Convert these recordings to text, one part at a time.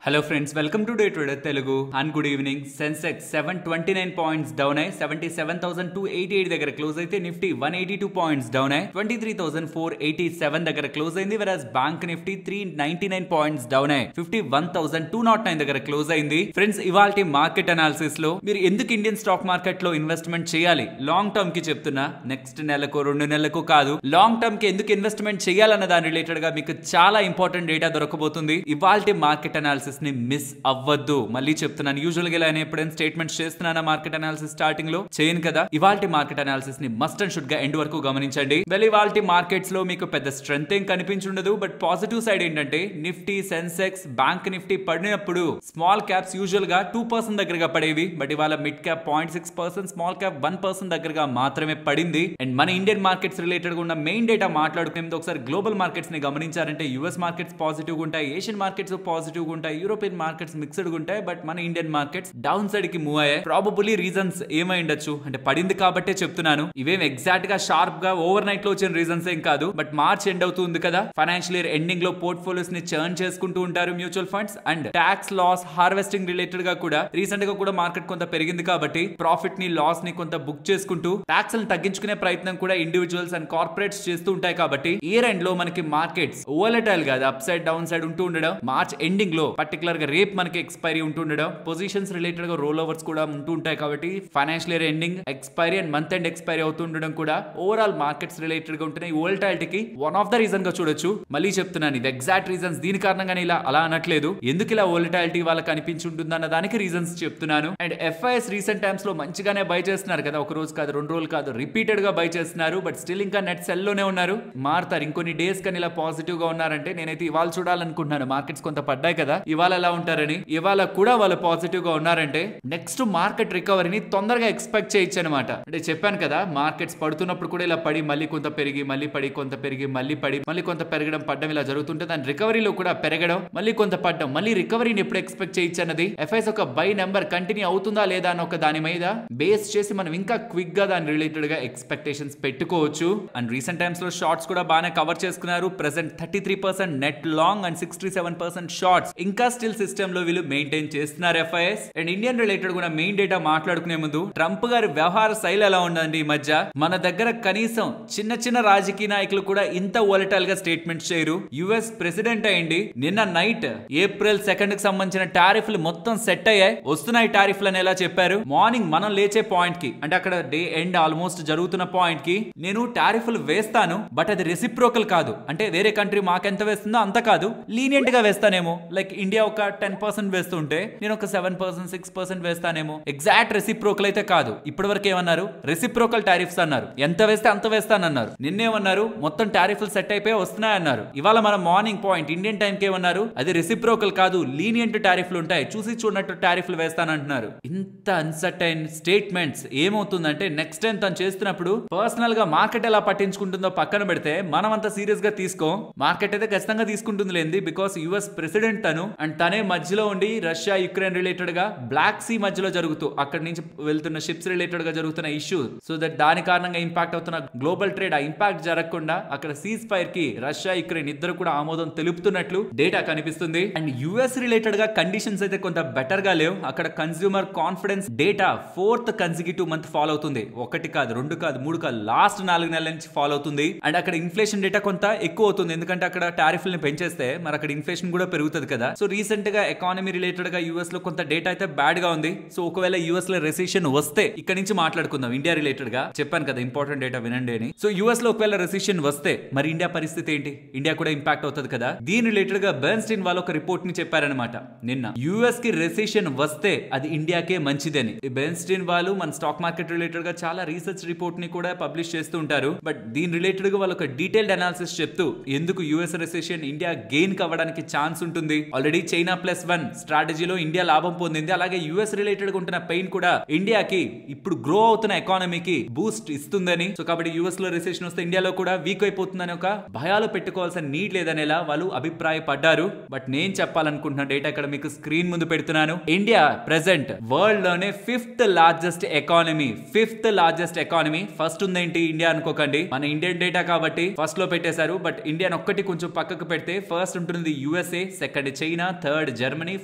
Hello friends, welcome to Day Trader Telugu and good evening. Sensex 729 points down ay 77,288 దగ్గర close అయితే Nifty 182 points down ay 23,487 దగ్గర close అయింది. whereas bank Nifty 399 points down ay 51,209 దగ్గర close అయింది. Friends, ఇవాల్టి market analysis లో మీరు ఎందుకు ఇండియన్ స్టాక్ మార్కెట్ లో ఇన్వెస్ట్మెంట్ చేయాలి, లాంగ్ టర్మ్ కి చెప్తున్నా, నెక్స్ట్ నెలకు 2 నెలలకు కాదు, లాంగ్ టర్మ్ కి ఎందుకు ఇన్వెస్ట్మెంట్ చేయాలన్న దాని రిలేటెడ్ గా మీకు చాలా ఇంపార్టెంట్ డేటా దొరకబోతుంది. ఇవాల్టి మార్కెట్ అనాలిసిస్ ని మిస్ అవ్వద్దు. మళ్ళీ చెప్తున్నాను, యూజువల్ గా నేను ఎప్పుడైనా స్టేట్మెంట్స్ చేస్తున్నానా మార్కెట్ అనాలిసిస్ స్టార్టింగ్ లో చేయను కదా. ఇవాల్టి మార్కెట్ అనాలిసిస్ ని మస్ట్ అండ్ షుడ్ గా ఎండ్ వరకు గమనించండి. వెల్, ఇవాల్టి మార్కెట్స్ లో మీకు పెద్ద స్ట్రెంత్ ఏం కనిపించుండదు. బట్ పాజిటివ్ సైడ్ ఏంటంటే నిఫ్టీ, సెన్సెక్స్, బ్యాంక్ నిఫ్టీ పడినప్పుడు స్మాల్ క్యాప్స్ యూజువల్ గా 2% దగ్గరగా పడేవి. బట్ ఇవాళ మిడ్ క్యాప్ 0.6%, స్మాల్ క్యాప్ 1% దగ్గరగా మాత్రమే పడింది. అండ్ మన ఇండియన్ మార్కెట్స్ రిలేటెడ్ గా ఉన్న మెయిన్ డేటా మాట్లాడుకునే ముందు ఒకసారి గ్లోబల్ మార్కెట్స్ ని గమనించారంటే యుఎస్ మార్కెట్స్ పాజిటివ్ గా ఉంటాయి, ఏషియన్ మార్కెట్స్ పాజిటివ్ గా ఉంటాయి, యూరోపియన్ మార్కెట్స్ మిక్స్డ్ గా ఉంటాయి. బట్ మన ఇండియన్ మార్కెట్స్ డౌన్ సైడ్ కి మూవ్ అయ్యాయి. ప్రాబబుల్లీ రీజన్స్ ఏమై ఉండొచ్చు అంటే పడింది కాబట్టే చెప్తున్నాను. ఇవేం ఎగ్జాక్ట్ గా షార్ప్ గా ఓవర్ నైట్ లో వచ్చిన రీజన్స్ ఏం కాదు. బట్ మార్చ్ ఎండ్ అవుతుంది కదా, ఫైనాన్షియల్ ఇయర్ ఎండింగ్ లో పోర్ట్ఫోలియోస్ ని చర్న్ చేసుకుంటూ ఉంటారు mutual funds. And tax loss harvesting related గా కూడా రీసెంట్ గా కూడా మార్కెట్ కొంత పెరిగింది కాబట్టి ప్రాఫిట్ ని, లాస్ ని కొంత బుక్ చేసుకుంటూ ట్యాక్స్ ని తగ్గించుకునే ప్రయత్నం కూడా ఇండివిజువల్స్ అండ్ కార్పొరేట్స్ చేస్తూ ఉంటాయి. కాబట్టి ఇయర్ ఎండ్ లో మనకి మార్కెట్స్ ఓవలటైల్ గా అప్ సైడ్ డౌన్ సైడ్ ఉంటూ ఉండడం, మార్చ్ ఎండింగ్ లో పర్టికులర్ గా రేపు మనకి ఎక్స్పైరీ ఉంటుండడం, పొజిషన్స్ రిలేటెడ్ గా రోల్ ఓవర్స్ కూడా ఉంటూ ఉంటాయి. కాబట్టి financial year ending, expiry and month end expiry అవుతుండడం కూడా ఓవరాల్ మార్కెట్స్ రిలేటెడ్ గా ఉంటున్నాయి. వోల్టాలిటీకి వన్ ఆఫ్ ద రీజన్ గా చూడొచ్చు. మళ్ళీ చెప్తున్నాను, ఇది ఎగ్జాక్ట్ రీజన్స్, దీని కారణంగానే ఇలా అలా అనట్లేదు. ఎందుకు ఇలా వోల్టాలిటీ వాళ్ళకి అనిపించుంటుంది అన్న దానికి రీజన్స్ చెప్తున్నాను. అండ్ ఎఫ్ఐఎస్ రీసెంట్ టైమ్స్ లో మంచిగానే బై చేస్తున్నారు కదా, ఒక రోజు కాదు, 2 రోజులు కాదు, రిపీటెడ్ గా బై చేస్తున్నారు. బట్ స్టిల్ ఇంకా నెట్ సెల్ లోనే ఉన్నారు. మారుతారు ఇంకొన్ని డేస్ కానీ ఇలా పాజిటివ్ గా ఉన్నారంటే. నేనైతే ఇవాళ చూడాలనుకుంటున్నాను, మార్కెట్స్ కొంత పడ్డాయి కదా, ఇవాళ ఎలా ఉంటారని. ఇవాళ కూడా వాళ్ళు పాజిటివ్ గా ఉన్నారంటే నెక్స్ట్ మార్కెట్ రికవరీని తొందరగా ఎక్స్పెక్ట్ చేయొచ్చు అనమాట. అంటే చెప్పాను కదా, మార్కెట్స్ పడుతున్నప్పుడు కూడా ఇలా పడి మళ్ళీ కొంత పెరిగి, మళ్ళీ పడి, కొంత పెరిగి, మళ్ళీ పడి, మళ్ళీ కొంత పెరగడం, పడ్డం ఇలా జరుగుతుంటే దాని రికవరీలో కూడా పెరగడం, మళ్ళీ కొంత పడ్డం, మళ్ళీ రికవరీని ఎప్పుడు ఎక్స్పెక్ట్ చేయొచ్చు అన్నది ఎఫ్ఐఎస్ ఒక బై నెంబర్ కంటిన్యూ అవుతుందా లేదా అని ఒక దాని మీద బేస్ చేసి మనం ఇంకా క్విక్ గా దాని రిలేటెడ్ గా ఎక్స్పెక్టేషన్స్ పెట్టుకోవచ్చు. అండ్ రీసెంట్ టైమ్స్ లో షార్ట్స్ కూడా బాగానే కవర్ చేసుకున్నారు. Present 33% net long and 67% shorts ఇంకా స్టిల్ సిస్టమ్ లో వీళ్ళు మెయింటైన్ చేస్తున్నారు ఎఫ్ఐఎస్. అండ్ ఇండియన్ రిలేటెడ్ కూడా మెయిన్ డేటా మాట్లాడుకునే ముందు ట్రంప్ గారి వ్యవహార శైలి ఎలా ఉందండి ఈ మధ్య. మన దగ్గర కనీసం చిన్న చిన్న రాజకీయ నాయకులు కూడా ఇంత వోలటైల్ గా స్టేట్మెంట్స్ చేయరు. యుఎస్ ప్రెసిడెంట్ అయ్యింది, నిన్న నైట్ ఏప్రిల్ 2 కి సంబంధించిన టారిఫ్లు మొత్తం సెట్ అయ్యాయి, వస్తున్నాయి టారిఫ్లు అని ఎలా చెప్పారు. మార్నింగ్ మనం లేచే పాయింట్ కి, అంటే అక్కడ డే ఎండ్ ఆల్మోస్ట్ జరుగుతున్న పాయింట్ కి, నేను టారిఫ్లు వేస్తాను బట్ అది రెసిప్రోకల్ కాదు, అంటే వేరే కంట్రీ మాకెంత వేస్తుందో అంత కాదు, లీనియంట్ గా వేస్తానేమో. లైక్ ఇండియా ఒక 10% వేస్తుంటే నేను ఒక 7%, 6% వేస్తానేమో. ఎగ్జాక్ట్ రెసిప్రోకల్ అయితే కాదు. ఇప్పటి వరకు ఏమన్నారు, రెసిప్రోకల్ టారిఫ్స్ అన్నారు, ఎంత వేస్తే అంత వేస్తానన్నారు. నిన్నేమన్నారు, మొత్తం టారిఫ్లు సెట్ అయిపోయి వస్తున్నాయన్నారు. ఇవాళ మన మార్నింగ్ పాయింట్ ఇండియన్ టైం కి ఏమన్నారు, అది రెసిప్రోకల్ కాదు, లీనియంట్ టారిఫ్లు ఉంటాయి, చూసి చూడనట్టు టారిఫ్లు వేస్తానంటున్నారు. ఇంత అన్సర్టైన్ స్టేట్మెంట్స్ ఏమవుతుందంటే నెక్స్ట్ టైం తను చేస్తున్నప్పుడు పర్సనల్ గా మార్కెట్ ఎలా పట్టించుకుంటుందో పక్కన పెడితే మనం అంత సీరియస్ గా తీసుకో. మార్కెట్ అయితే ఖచ్చితంగా తీసుకుంటుంది లేండి, బికాస్ యుఎస్ ప్రెసిడెంట్ తను, అండ్ తనే మధ్యలో ఉండి రష్యా యుక్రెయిన్ రిలేటెడ్ గా బ్లాక్ సీ మధ్యలో జరుగుతూ అక్కడి నుంచి వెళ్తున్న షిప్స్ రిలేటెడ్ గా జరుగుతున్న ఇష్యూ, సో దట్ దాని కారణంగా ఇంపాక్ట్ అవుతున్న గ్లోబల్ ట్రేడ్ ఆ ఇంపాక్ట్ జరగకుండా అక్కడ సీజ్ ఫైర్ కి రష్యా యుక్రెయిన్ ఇద్దరు కూడా ఆమోదం తెలుపుతున్నట్లు డేటా కనిపిస్తుంది. అండ్ యుఎస్ రిలేటెడ్ గా కండిషన్స్ అయితే కొంత బెటర్ గా లేవు. అక్కడ consumer confidence data 4th consecutive month follow అవుతుంది. 1 కాదు, 2 కాదు, 3 కాదు, లాస్ట్ 4 నెలల నుంచి ఫాలో అవుతుంది. అండ్ అక్కడ ఇన్ఫ్లేషన్ డేటా కొంత ఎక్కువ అవుతుంది, ఎందుకంటే అక్కడ టారిఫ్లను పెంచేస్తే మరి అక్కడ ఇన్ఫ్లేషన్ కూడా పెరుగుతుంది కదా. సో రీసెంట్ గా ఎకానమీ రిలేటెడ్ గా యూఎస్ లో కొంత డేటా అయితే బ్యాడ్ గా ఉంది. సో ఒకవేళ యూఎస్ లో రెసిషన్ వస్తే, ఇక్కడ నుంచి మాట్లాడుకుందాం ఇండియా రిలేటెడ్ గా, చెప్పాను కదా ఇంపార్టెంట్ డేటా వినండి అని. సో యూఎస్ లో ఒకవేళ రెసిషన్ వస్తే మరి ఇండియా పరిస్థితి ఏంటి, ఇండియా కూడా ఇంపాక్ట్ అవుతుంది కదా. దీని రిలేటెడ్ గా బెర్న్స్టీన్ వాళ్ళు ఒక రిపోర్ట్ ని చెప్పారనమాట నిన్న, యూఎస్ కి రెసిషన్ వస్తే అది ఇండియాకే మంచిదని. బెర్న్స్టీన్ వాళ్ళు మన స్టాక్ మార్కెట్ రిలేటెడ్ గా చాలా రీసెర్చ్ రిపోర్ట్ ని కూడా పబ్లిష్ చేస్తూ ఉంటారు. బట్ దీని రిలేటెడ్ గా వాళ్ళు ఒక డీటెయిల్డ్ అనాలిసిస్ చెప్తూ ఎందుకు యూఎస్ రెసిషన్ ఇండియా గెయిన్ కావడానికి ఛాన్స్ ఉంటుంది. ఆల్రెడీ చైనా +1 స్ట్రాటజీలో ఇండియా లాభం పొందింది. అలాగే యుఎస్ రిలేటెడ్ గా ఉంటున్న పెయిన్ కూడా ఇండియాకి ఇప్పుడు గ్రో అవుతున్న ఎకానమీకి బూస్ట్ ఇస్తుందని. సో కాబట్టి యుఎస్ లో రిసెషన్ వస్తే ఇండియాలో కూడా వీక్ అయిపోతుందని ఒక భయాలు పెట్టుకోవాల్సిన నీడ్ లేదనేలా వాళ్ళు అభిప్రాయపడ్డారు. బట్ నేను చెప్పాలనుకుంటున్న డేటా ఇక్కడ మీకు స్క్రీన్ ముందు పెడుతున్నాను. ఇండియా ప్రెసెంట్ వరల్డ్ లోనే 5th largest economy. 5th largest economy. First ఉందేంటి ఇండియా అనుకోకండి, మన ఇండియన్ డేటా కాబట్టి ఫస్ట్ లో పెట్టేశారు. బట్ ఇండియా ఒక్కటి కొంచెం పక్కకు పెడితే ఫస్ట్ ఉంటుంది USA, second China, third Germany,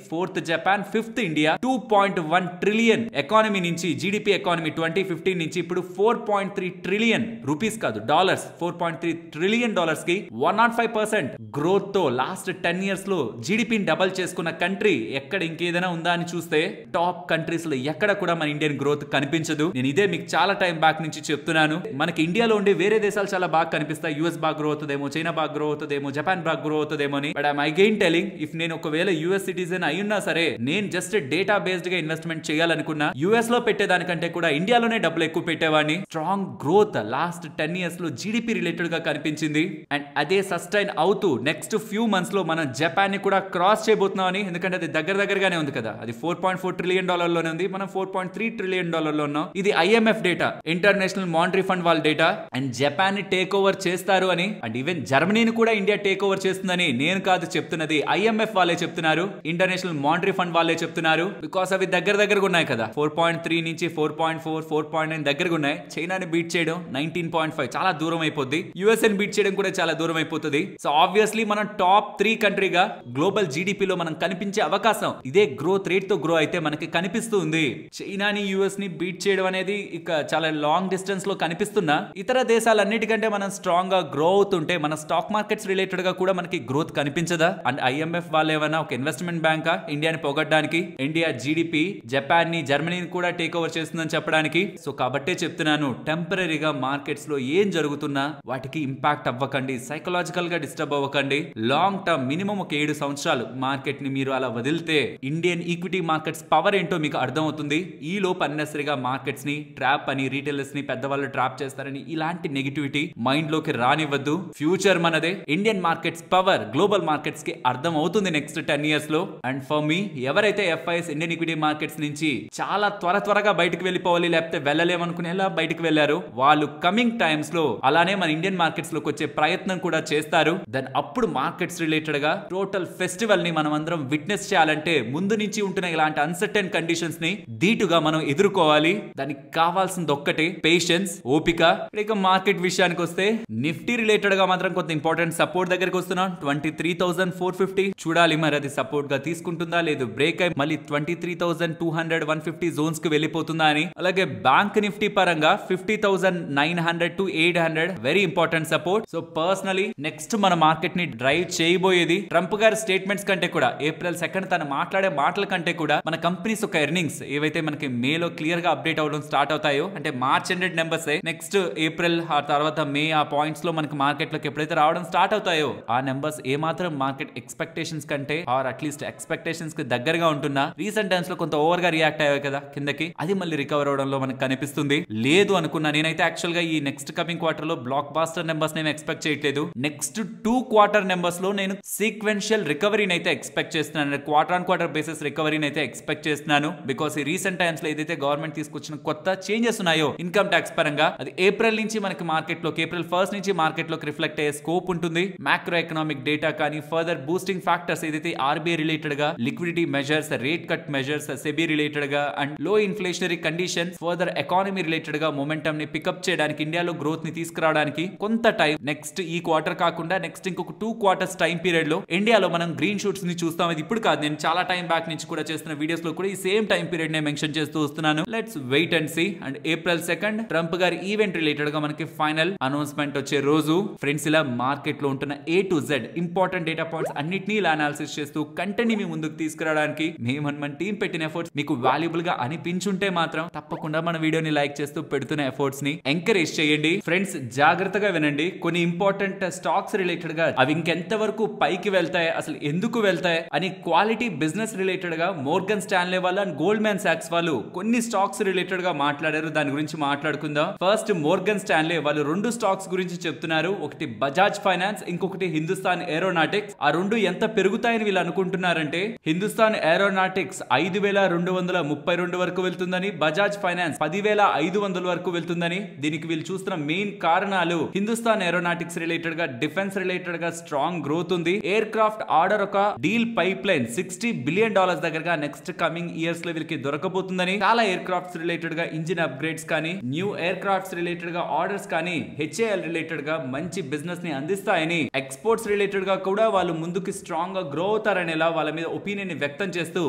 fourth Japan, fifth India. 2.1 trillion economy నుంచి జీడిపి ఎకానమీ 2015 నుంచి ఇప్పుడు 4.3 ట్రిలియన్ రూపీస్ కాదు డాలర్స్, 4.3 ట్రిలియన్ డాలర్స్ కి 105% గ్రోత్ తో లాస్ట్ 10 ఇయర్స్ లో జీడిపిని డబల్ చేసుకున్న కంట్రీ ఎక్కడ ఇంకేదైనా ఉందా అని చూస్తే టాప్ కంట్రీస్ లో ఎక్కడ కూడా మన ఇండియన్ గ్రోత్ కనిపించదు. నేను ఇదే మీకు చాలా టైం బ్యాక్ నుంచి చెప్తున్నాను. మనకి ఇండియాలో ఉండే వేరే దేశాలు చాలా బాగా కనిపిస్తాయి. యూఎస్ బాగా గ్రో అవుతుందేమో, చైనా బాగా గ్రో అవుతుందేమో, జపాన్ బాగా గ్రో అవుతుందేమో అని. But I'm again telling, if నేను ఒకవేళ యూఎస్ సిటిజన్ అయ్యున్నా సరే, నేను జస్ట్ డేటా బేస్డ్ గా ఇన్వెస్ట్మెంట్ చేయాలనుకున్నా యూఎస్ లో పెట్టేదానికంటే కూడా ఇండియాలోనే డబ్బులు ఎక్కువ పెట్టేవాడిని. స్ట్రాంగ్ గ్రోత్ లాస్ట్ 10 ఇయర్స్ లో జీడిపి రిలేటెడ్ గా కనిపించింది. అండ్ అదే సస్టైన్ అవుతూ నెక్స్ట్ ఫ్యూ మంత్స్ లో మనం జపాన్ ని కూడా క్రాస్ చేయబోతున్నాం అని. ఎందుకంటే అది దగ్గరగానే ఉంది కదా, అది 4.4 ట్రిలియన్ డాలర్లోనే ఉంది, మనం 4.3 ట్రిలియన్ డాలర్లో ఉన్నాం. ఇది IMF data, international monetary fund వాళ్ళ డేటా. అండ్ జపాన్ ని టేక్ ఓవర్ చేస్తారు అని, అండ్ ఈవెన్ జర్మనీని కూడా ఇండియా టేక్ ఓవర్ చేస్తుందని నేను కాదు చెప్తున్నది, ఐఎంఎఫ్ వాళ్ళే చెప్తున్నారు, ఇంటర్నేషనల్ మానిటరీ ఫండ్ వాళ్ళే చెప్తున్నారు. బికాస్ అవి దగ్గరగా ఉన్నాయి కదా, 4.3 నుంచి 4.4, 4.9 దగ్గరగా ఉన్నాయి. చైనాని బీట్ చేయడం 19.5 చాలా దూరం అయిపోద్ది. యుఎస్ఏ ని బీట్ చేయడం కూడా చాలా దూరం అయిపోతుంది. సో ఆబ్వియస్లీ మనం టాప్ 3 కంట్రీగా గ్లోబల్ జీడిపిలో మనం కనిపించే అవకాశం ఇదే గ్రోత్ రేట్ తో గ్రో అయితే మనకి కనిపిస్తుంది. చైనాని యుఎస్ ని బీట్ చేయడం అనేది ఇక చాలా లాంగ్ డిస్టెన్స్ లో కనిపిస్తున్నా, ఇతర దేశాలన్నిటికంటే మనం స్ట్రాంగ్ గా గ్రో అవుతుంటే మన స్టాక్ మార్కెట్స్ రిలేటెడ్ గా కూడా మనకి గ్రోత్ కనిపించదా? అండ్ ఐఎంఎఫ్ వాళ్ళు ఏమైనా ఒక ఇన్వెస్ట్మెంట్ బ్యాంకా ఇండియాని పొగడ్డానికి? ఇండియా జీడిపి జపాన్ ని, జర్మనీని కూడా టేక్ ఓవర్ చేస్తుందని చెప్పడానికి. సో కాబట్టే చెప్తున్నాను, టెంపరీగా మార్కెట్స్ లో ఏం జరుగుతున్నా వాటికి ఇంపాక్ట్ అవ్వకండి, సైకలాజికల్ గా డిస్టర్బ్ అవ్వకండి. లాంగ్ టర్మ్ మినిమం ఒక 7 సంవత్సరాలు మార్కెట్ ని మీరు అలా వదిలితే ఇండియన్ ఈక్విటీ మార్కెట్స్ పవర్ ఏంటో మీకు అర్థం అవుతుంది. ఈ లోపు అన్నెసరిగా మార్కెట్స్ ని ట్రాప్ అని, రీటైలర్స్ ని పెద్దవాళ్ళు ట్రాప్ చేస్తారని ఇలాంటి నెగిటివిటీ మైండ్ లోకి రానివ్వద్దు. ఫ్యూచర్ మనదే. Indian markets power global markets కి అర్థం అవుతుంది నెక్స్ట్ 10 ఇయర్స్ లో. అండ్ ఫర్ మీ, ఎవరైతే ఎఫ్ఐఎస్ ఇండియన్ ఈక్విటీ మార్కెట్స్ నుంచి చాలా త్వరగా బయటకు వెళ్ళిపోవాలి, లేకపోతే వెళ్ళలేమనుకునేలా బయటకు వెళ్లారు, వాళ్ళు కమింగ్ టైమ్స్ లో అలానే మన ఇండియన్ మార్కెట్స్ లోకి వచ్చే ప్రయత్నం కూడా చేస్తారు. దెన్ అప్పుడు మార్కెట్స్ రిలేటెడ్ గా టోటల్ ఫెస్టివల్ ని మనం అందరం విట్నెస్ చేయాలంటే ముందు నుంచి ఉంటున్న ఇలాంటి అన్సర్టెన్ కండిషన్స్ ని ధీటుగా మనం ఎదుర్కోవాలి. దానికి కావాల్సింది ఒక్కటే, పేషెన్స్, ఓపిక. ఇక మార్కెట్ విషయానికి వస్తే నిఫ్టీ రిలేటెడ్ గా మాత్రం కొంత ఇంపార్టెంట్ సపోర్ట్ దగ్గరికి వస్తున్నాం. 23,450 చూడాలి మరి అది సపోర్ట్ గా తీసుకుంటుందా లేదు, బ్రేక్ అయి మళ్ళీ 23,200, 150 జోన్స్ కి వెళ్ళిపోతుందా అని. అలాగే బ్యాంక్ నిఫ్టీ పరంగా 50,900 to 800 very important support. So personally next మన మార్కెట్ ని డ్రైవ్ చేయబోయేది ట్రంప్ గారి స్టేట్మెంట్స్ కంటే కూడా, April 2 తను మాట్లాడే మాటల కంటే కూడా మన కంపెనీస్ ఒక ఎర్నింగ్స్ ఏవైతే మనకి మేలో క్లియర్ గా అప్డేట్ అవ్వడం స్టార్ట్ అవుతాయో, అంటే March ended numbers next April ఆ తర్వాత మే ఆ పాయింట్స్ లో మనకి మార్కెట్ లోకి ఎప్పుడైతే రావడం స్టార్ట్ అవుతాయో ఆ నెంబర్స్ ఏమాత్రం మార్కెట్ ఎక్స్పెక్టేషన్స్ కంటే ఆర్ అట్లీస్ట్ ఎక్స్పెక్టేషన్స్ కి దగ్గరగా ఉంటున్నా, రీసెంట్ టైమ్స్ లో కొంత ఓవర్ గా రియాక్ట్ అయ్యాయి కదా కిందకి, అది మళ్ళీ రికవర్ అవడంలో మనకు కనిపిస్తుంది. లేదు అనుకున్నా నేనైతే యాక్చువల్ గా ఈ నెక్స్ట్ కమింగ్ క్వార్టర్ లో బ్లాక్ బాస్టర్ నెంబర్స్ నేను ఎక్స్పెక్ట్ చేయట్లేదు. నెక్స్ట్ 2 క్వార్టర్ నెంబర్స్ లో నేను సీక్వెన్షియల్ రికవరీని అయితే ఎక్స్పెక్ట్ చేస్తున్నాను, క్వార్టర్ ఆన్ క్వార్టర్ బేసిస్ రికవరీని అయితే ఎక్స్పెక్ట్ చేస్తున్నాను. బికాస్ ఈ రీసెంట్ టైమ్స్ లో ఏదైతే గవర్నమెంట్ తీసుకొచ్చిన కొత్త చేంజెస్ ఉన్నాయో ఇన్కమ్ ట్యాక్స్ పరంగా, అది ఏప్రిల్ నుంచి మనకి మార్కెట్ లోకి, April 1 నుంచి మార్కెట్ లోకి రిఫ్లెక్ట్ అయ్యే స్కోప్ ఉంటుంది. మ్యాక్రో ఎకనామిక్ డేటా కానీ ఫర్దర్ బూస్టింగ్ ఫ్యాక్టర్స్ ఏదైతే ఆర్బీఐ రిలేటెడ్ గా, liquidity measures, rate cut measures, SEBI related గా అండ్ లో inflationary condition further economy related గా మొమెంటమ్ ని పికప్ చేయడానికి, ఇండియాలో గ్రోత్ ని తీసుకురావడానికి కొంత టైం, నెక్స్ట్ ఈ క్వార్టర్ కాకుండా నెక్స్ట్ ఇంకొక 2 క్వార్టర్స్ టైం పీరియడ్ లో ఇండియాలో మనం గ్రీన్ షూట్స్ ని చూస్తాం. ఇది ఇప్పుడు కాదు, నేను చాలా టైం బ్యాక్ నుంచి కూడా చేస్తున్న వీడియోస్ లో కూడా ఈ సేమ్ టైం పీరియడ్ నే మెన్షన్ చేస్తూ వస్తున్నాను. Let's wait and see. And April 2 Trump గారి ఈవెంట్ రిలేటెడ్ గా మనకి ఫైనల్ అనౌన్స్మెంట్ వచ్చే రోజు ఫ్రెండ్స్, ఇలా మార్కెట్ లో ఉంటున్న A to Z important data points అన్నిటినీ ఇలా అనాలిసిస్ చేస్తూ కంటెంట్ ని మీ ముందుకు తీసుకురావడానికి మన టీం పెట్టిన ఎఫర్ట్స్ మీకు వాల్యుబుల్ గా అనిపించుంటే మాత్రం తప్పకుండా మన వీడియోని లైక్ చేస్తూ పెడుతున్న ఎఫర్ట్స్ ని ఎంకరేజ్ చేయండి. ఫ్రెండ్స్ జాగ్రత్తగా వినండి, కొన్ని ఇంపార్టెంట్ స్టాక్స్ రిలేటెడ్ గా అవి ఇంకెంత వరకు పైకి వెళ్తాయి, అసలు ఎందుకు వెళ్తాయి అని క్వాలిటీ బిజినెస్ రిలేటెడ్ గా మోర్గన్ స్టాన్లే వాళ్ళు అండ్ గోల్డ్మెన్ సాక్స్ వాళ్ళు కొన్ని స్టాక్స్ రిలేటెడ్ గా మాట్లాడారు. దాని గురించి మాట్లాడుకుందాం. ఫస్ట్ మోర్గన్ స్టాన్లే వాళ్ళు 2 స్టాక్స్ గురించి చెప్తున్నారు. ఒకటి బజాజ్ ఫైనాన్స్, ఇంకొకటి హిందుస్థాన్ ఏరోనాటిక్స్. ఆ 2 ఎంత పెరుగుతాయని వీళ్ళు అనుకుంటున్నారంటే, హిందుస్థాన్ ఏరోనాటిక్స్ 5,232 వరకు వెళ్తుందని, బజాజ్ ఫైనాన్స్ 10,500 వరకు వెళ్తుందని. దీనికి వీళ్ళు చూస్తున్న మెయిన్ కారణాలు, హిందుస్థాన్ ఏరోనాటిక్స్ రిలేటెడ్ గా, డిఫెన్స్ రిలేటెడ్ గా స్ట్రాంగ్ గ్రోత్ ఉంది. ఎయిర్ క్రాఫ్ట్ ఆర్డర్ ఒక డీల్ పైప్ లైన్ $60 బిలియన్ దగ్గరగా నెక్స్ట్ కమింగ్ ఇయర్స్ లో వీళ్ళకి దొరకబోతుందని, చాలా ఎయిర్ క్రాఫ్ట్స్ రిలేటెడ్ గా ఇంజిన్ అప్గ్రేడ్స్ కానీ, న్యూ ఎయిర్ క్రాఫ్ట్స్ రిలేటెడ్ గా ఆర్డర్స్ కానీ, HAL రిలేటెడ్ గా మంచి బిజినెస్ ని అందిస్తాయని, ఎక్స్పోర్ట్స్ రిలేటెడ్ గా కూడా వాళ్ళు ముందుకు స్ట్రాంగ్ గా గ్రో అవుతారనేలా వాళ్ళ మీద ఒపీనియన్ ని వ్యక్తం చేస్తూ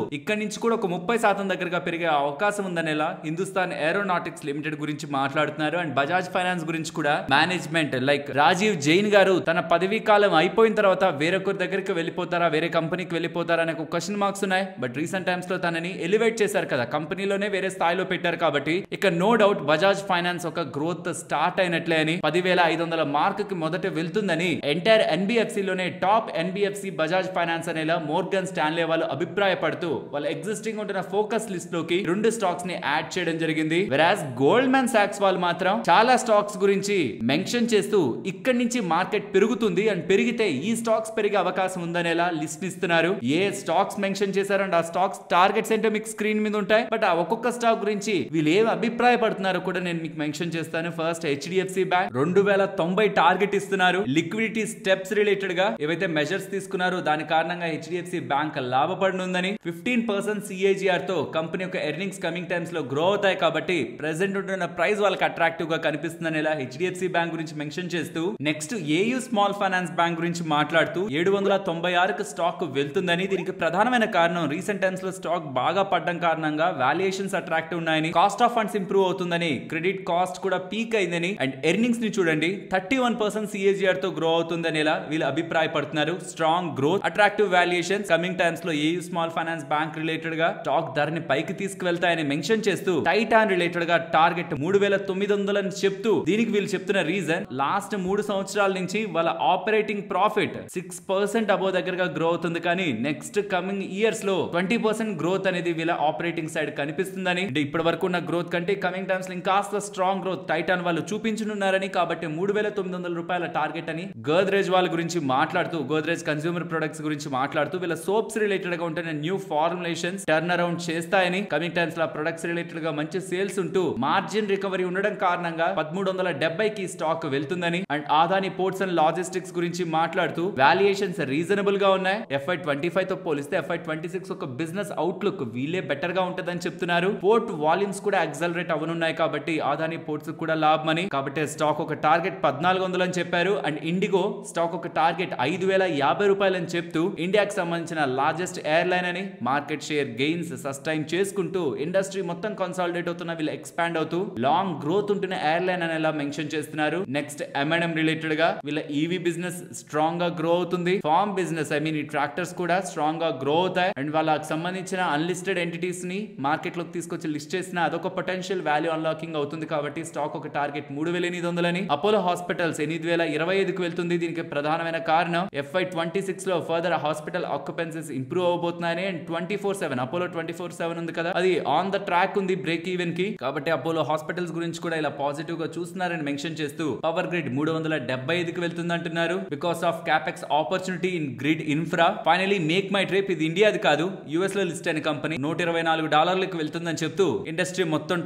ఇక్కడి నుంచి కూడా ఒక 30% దగ్గరగా పెరిగే అవకాశం ఉందనేలా హిందుస్థాన్ ఏరోనాటిక్స్ లిమిటెడ్ గురించి మాట్లాడుతున్నారు. అండ్ బజాజ్ ఫైనాన్స్ గురించి కూడా మేనేజ్మెంట్ లైక్ రాజీవ్ జైన్ గారు తన పదవీ కాలం అయిపోయిన తర్వాత వేరొకరి దగ్గరికి వెళ్ళిపోతారా, వేరే కంపెనీకి వెళ్ళిపోతారా అనే క్వశ్చన్ మార్క్స్ ఉన్నాయి. బట్ రీసెంట్ టైమ్స్ లో తనని ఎలివేట్ చేశారు కదా, కంపెనీలోనే వేరే స్థాయిలో పెట్టారు కాబట్టి ఇక నో డౌట్ బజాజ్ ఫైనాన్స్ ఒక గ్రోత్ స్టార్ట్ అయినట్లే అని 10,500 మార్క్ కి మొదట వెళ్తుందని ఎంటైర్ ఎన్బిఎఫ్సి లోనే టాప్ ఎన్బిఎఫ్సి బజాజ్ ఫైనాన్స్ అనేలా మోర్గన్ స్టాన్లే వాళ్ళు అభిప్రాయపడుతూ వాళ్ళ ఎగ్జిస్టింగ్ ఉంటున్న ఫోకస్ లిస్ట్ లోకి 2 స్టాక్స్ ని యాడ్ చేయడం జరిగింది. వెరాస్ గోల్డ్మన్ సాక్స్ వాళ్ళు మాత్రం చాలా స్టాక్స్ గురించి మెన్షన్ చేస్తూ ఇక్కడి నుంచి మార్కెట్ పెరుగుతుంది అండ్ పెరిగితే ఈ స్టాక్స్ పెరిగే అవకాశం ఉందనేలా లిస్ట్ ఇస్తున్నారు. ఏ స్టాక్స్ మెన్షన్ చేశారంటే ఆ స్టాక్స్ టార్గెట్స్ ఏంటో మీకు స్క్రీన్ మీద ఉంటాయి. బట్ ఆ ఒక్కొక్క స్టాక్ గురించి వీళ్ళు ఏం అభిప్రాయపడుతున్నారో కూడా నేను మీకు మెన్షన్ చేస్తాను. ఫస్ట్ హెచ్డిఎఫ్సి బ్యాంక్ 2090 టార్గెట్ ఇస్తున్నారు. లిక్విడిటీ స్టెప్స్ రిలేటెడ్ గా ఏవైతే మెజర్స్ తీసుకున్నారో దాని కారణంగా హెచ్డిఎఫ్సి బ్యాంక్ లాభపడనుందని 15% CAGR తో కంపెనీ యొక్క ఎర్నింగ్స్ కమింగ్ టైమ్స్ లో గ్రో అవుతాయి కాబట్టి ప్రెసెంట్ ఉంటున్న ప్రైస్ వాళ్ళకి అట్రాక్టివ్ గా కనిపిస్తుందని ఇలా హెచ్డిఎఫ్సి బ్యాంక్ గురించి మెన్షన్ చేస్తూ next AU small finance bank గురించి మాట్లాడుతూ 796కు స్టాక్ వెళ్తుందని, దీనికి ప్రధానమైన కారణం రీసెంట్ టైమ్స్ లో స్టాక్ బాగా పడ్డం కారణంగా వాల్యుయేషన్స్ అట్రాక్టివ్ ఉన్నాయని, కాస్ట్ ఆఫ్ ఫండ్స్ ఇంప్రూవ్ అవుతుందని, క్రెడిట్ కాస్ట్ కూడా పీక్ అయిందని అండ్ ఎర్నింగ్స్ ని చూడండి 31% CAGR తో గ్రో అవుతుందని ఇలా వీళ్ళు అభిప్రాయపడుతున్నారు. Strong growth, attractive valuations coming times లో AU small finance bank related గా స్టాక్ ధరని పైకి తీసుకువెళ్తాయని మెన్షన్ చేస్తూ టైటాన్ రిలేటెడ్ గా టార్గెట్ 3,900 అని చెప్తూ దీనికి వీళ్ళు చెప్తున్న రీజన్ లాస్ట్ 3 సంవత్సరాల నుంచి వాళ్ళ ఆపరేటింగ్ ప్రాఫిట్ 6% అబోవ్ దగ్గరగా గ్రో అవుతుంది, కానీ నెక్స్ట్ కమింగ్ ఇయర్స్ లో 20% గ్రోత్ అనేది వీళ్ళ ఆపరేటింగ్ సైడ్ కనిపిస్తుందని, ఇప్పటి వరకు ఉన్న గ్రోత్ కంటే కమింగ్ టైమ్స్ లో ఇంకాస్త స్ట్రాంగ్ గ్రోత్ టైటాన్ వాళ్ళు చూపించనున్నారని, కాబట్టి 3,900 రూపాయల టార్గెట్ అని గోద్రేజ్ వాళ్ళ గురించి మాట్లాడుతూ, గోద్రేజ్ కన్స్యూమర్ ప్రొడక్ట్స్ గురించి మాట్లాడుతూ వీళ్ళ సోప్స్ రిలేటెడ్ గా ఉంటున్న న్యూ ఫార్ములేషన్స్ టర్న్ అరౌండ్ చేస్తాయని, కమింగ్ టైమ్స్ లో ప్రొడక్ట్స్ రిలేటెడ్ గా మంచి సేల్స్ ఉంటూ మార్జిన్ రికవరీ ఉండడం కారణంగా 1370కి స్టాక్ వెళ్తుందని and Adani ports and logistics గురించి మాట్లాడుతూ వాల్యుయేషన్స్ రీజనబుల్ గా ఉన్నాయి. FY25 తో పోలిస్తే FY26 ఒక బిజినెస్ అవుట్లుక్ వీళ్ళే బెటర్ గా ఉంటదని చెప్తున్నారు. పోర్ట్ వాల్యూమ్స్ కూడా యాక్సలరేట్ అవనున్నాయి కాబట్టి ఆదాని పోర్ట్స్ కూడా లాభమని, కాబట్టి స్టాక్ ఒక టార్గెట్ 1400 అని చెప్పారు. అండ్ ఇండిగో స్టాక్ ఒక టార్గెట్ 5,050 రూపాయలు అని చెప్తూ ఇండియాకి సంబంధించిన లార్జెస్ట్ ఎయిర్లైన్ అని, మార్కెట్ షేర్ గెయిన్స్ సస్టైన్ చేసుకుంటూ ఇండస్ట్రీ మొత్తం కన్సాలిడేట్ అవుతున్న వీళ్ళు ఎక్స్పాండ్ అవుతూ లాంగ్ గ్రోత్ ఉంటున్న ఎయిర్లైన్ అనేలా మెన్షన్ చేస్తున్నారు. నెక్స్ట్ M&M రిలేటెడ్ గా వీళ్ళ ఈవీ బిజినెస్ స్ట్రాంగ్ గా గ్రో అవుతుంది. ఫార్మ్ బిజినెస్ ఈ ట్రాక్టర్స్ కూడా స్ట్రాంగ్ గా గ్రో అవుతాయి అండ్ వాళ్ళకి సంబంధించిన అన్లిస్టెడ్ ఎంటిటీస్ ని మార్కెట్ లోకి తీసుకొచ్చి లిస్ట్ చేసిన అదొక పొటెన్షియల్ వాల్యూ అన్లాకింగ్ అవుతుంది. కాబట్టి స్టాక్ ఒక టార్గెట్ 3,800 అని, అపోలో హాస్పిటల్స్ 8,025కి వెళ్తుంది. దీనికి ప్రధానమైన కారణం FY26 లో ఫర్దర్ హాస్పిటల్ ఆక్యుపెన్సీస్ ఇంప్రూవ్ అవబోతున్నాయని అండ్ 24/7 అపోలో 24/7 ఉంది కదా, అది ఆన్ ద ట్రాక్ ఉంది బ్రేక్ ఈవెన్ కి, కాబట్టి అపోలో హాస్పిటల్స్ గురించి కూడా ఇలా పాజిటివ్ గా చూస్తున్నారని మెన్షన్ చేస్తూ పవర్ గ్రిడ్ 375కి వెళ్తుంది అంటున్నారు. Because of capex opportunity in grid infra. Finally make my trip, ఇది ఇండియాది కాదు, యుఎస్ లో లిస్ట్ అయిన కంపెనీ $124కి వెళ్తుందని చెప్తూ ఇండస్ట్రీ మొత్తం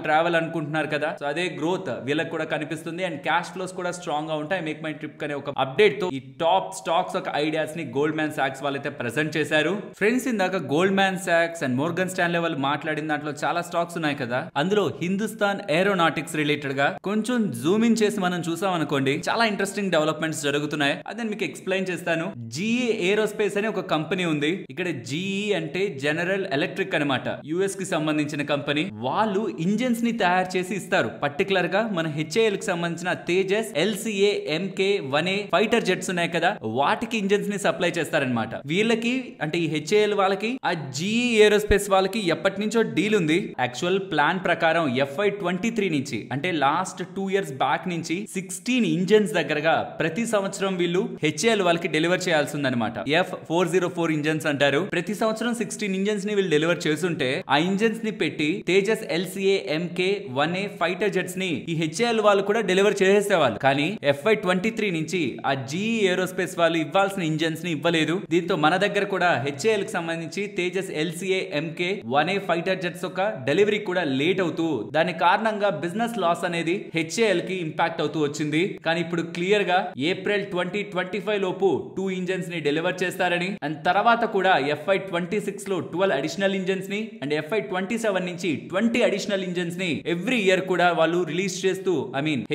ట్రావెల్ అనుకుంటున్నారు కదా, సో అదే గ్రోత్ వీళ్ళకి కూడా కనిపిస్తుంది అండ్ క్యాష్ ఫ్లోస్ కూడా స్ట్రాంగ్ గా ఉంటాయి. మేక్ మై ట్రిప్ అనే ఒక అప్డేట్ తో ఈ టాప్ స్టాక్స్ ఒక ఐడియాస్ ని గోల్డ్మ్యాన్ సాక్స్ వాళ్ళైతే ప్రెజెంట్ చేశారు. ఫ్రెండ్స్, ఇందాక Goldman socks and Morgan Stanley వాళ్ళు మాట్లాడిన దాంట్లో చాలా స్టాక్స్ ఉన్నాయి కదా, అందులో హిందుస్థాన్ ఏరోనాటిక్స్ రిలేటెడ్ గా కొంచెం జూమ్ ఇన్ చేసి మనం చూసాం అనుకోండి, చాలా ఇంట్రెస్టింగ్ డెవలప్మెంట్స్ జరుగుతున్నాయి. అదే మీకు ఎక్స్ప్లెయిన్ చేస్తాను. GE ఏరోస్పేస్ అనే ఒక కంపెనీ ఉంది. ఇక్కడ GE అంటే జనరల్ ఎలక్ట్రిక్ అనమాట, యుఎస్ కి సంబంధించిన కంపెనీ. వాళ్ళు ఇంజన్స్ ని తయారు చేసి ఇస్తారు. పర్టికులర్ గా మన HAL కి సంబంధించిన Tejas LCA MK-1A fighter jets ఉన్నాయి కదా, వాటికి ఇంజన్స్ ని సప్లై చేస్తారనమాట. వీళ్ళకి అంటే ఈ HAL వాళ్ళకి ఆ GE ఏరోస్పేస్ వాళ్ళకి ఎప్పటి నుంచో డీల్ ఉంది. యాక్చువల్ ప్లాన్ ప్రకారం FY23 నుంచి అంటే లాస్ట్ 2 years బ్యాక్ నుంచి 16 ఇంజన్స్ దగ్గరగా ప్రతి సంవత్సరం వీళ్ళు HAL వాళ్ళకి డెలివర్ చేయాల్సి ఉందన్నమాట. F404 ఇంజన్స్ అంటారు. ప్రతి సంవత్సరం 16 ఇంజన్స్ ని వీళ్ళు డెలివర్ చేస్తుంటే ఆ ఇంజన్స్ ని పెట్టి Tejas LCA MK-1A fighter jets ని ఈ HAL వాళ్ళు కూడా డెలివర్ చేసేసేవాళ్ళు. కానీ FY23 నుంచి ఆ GE ఏరోస్పేస్ వాళ్ళు ఇవ్వాల్సిన ఇంజన్స్ ని ఇవ్వలేదు. దీంతో మన దగ్గర కూడా HAL కి సంబంధించి Tejas LCA MK-1A fighter jets ఒక డెలివరీ కూడా లేట్ అవుతూ దాని కారణంగా బిజినెస్ లాస్ అనేది HAL కి ఇంపాక్ట్ అవుతూ వచ్చింది. కానీ ఇప్పుడు క్లియర్ గా ఏప్రిల్ 2025 లోపు 2 ఇంజన్స్ ని డెలివర్ చేస్తారని అండ్ తర్వాత కూడా FY26 లో 12 అడిషనల్ ఇంజన్స్ ని అండ్ FY27 నుంచి 20 అడిషనల్ ఇంజన్స్ ని ఎవ్రీ ఇయర్ కూడా వాళ్ళు రిలీజ్ చేస్తూ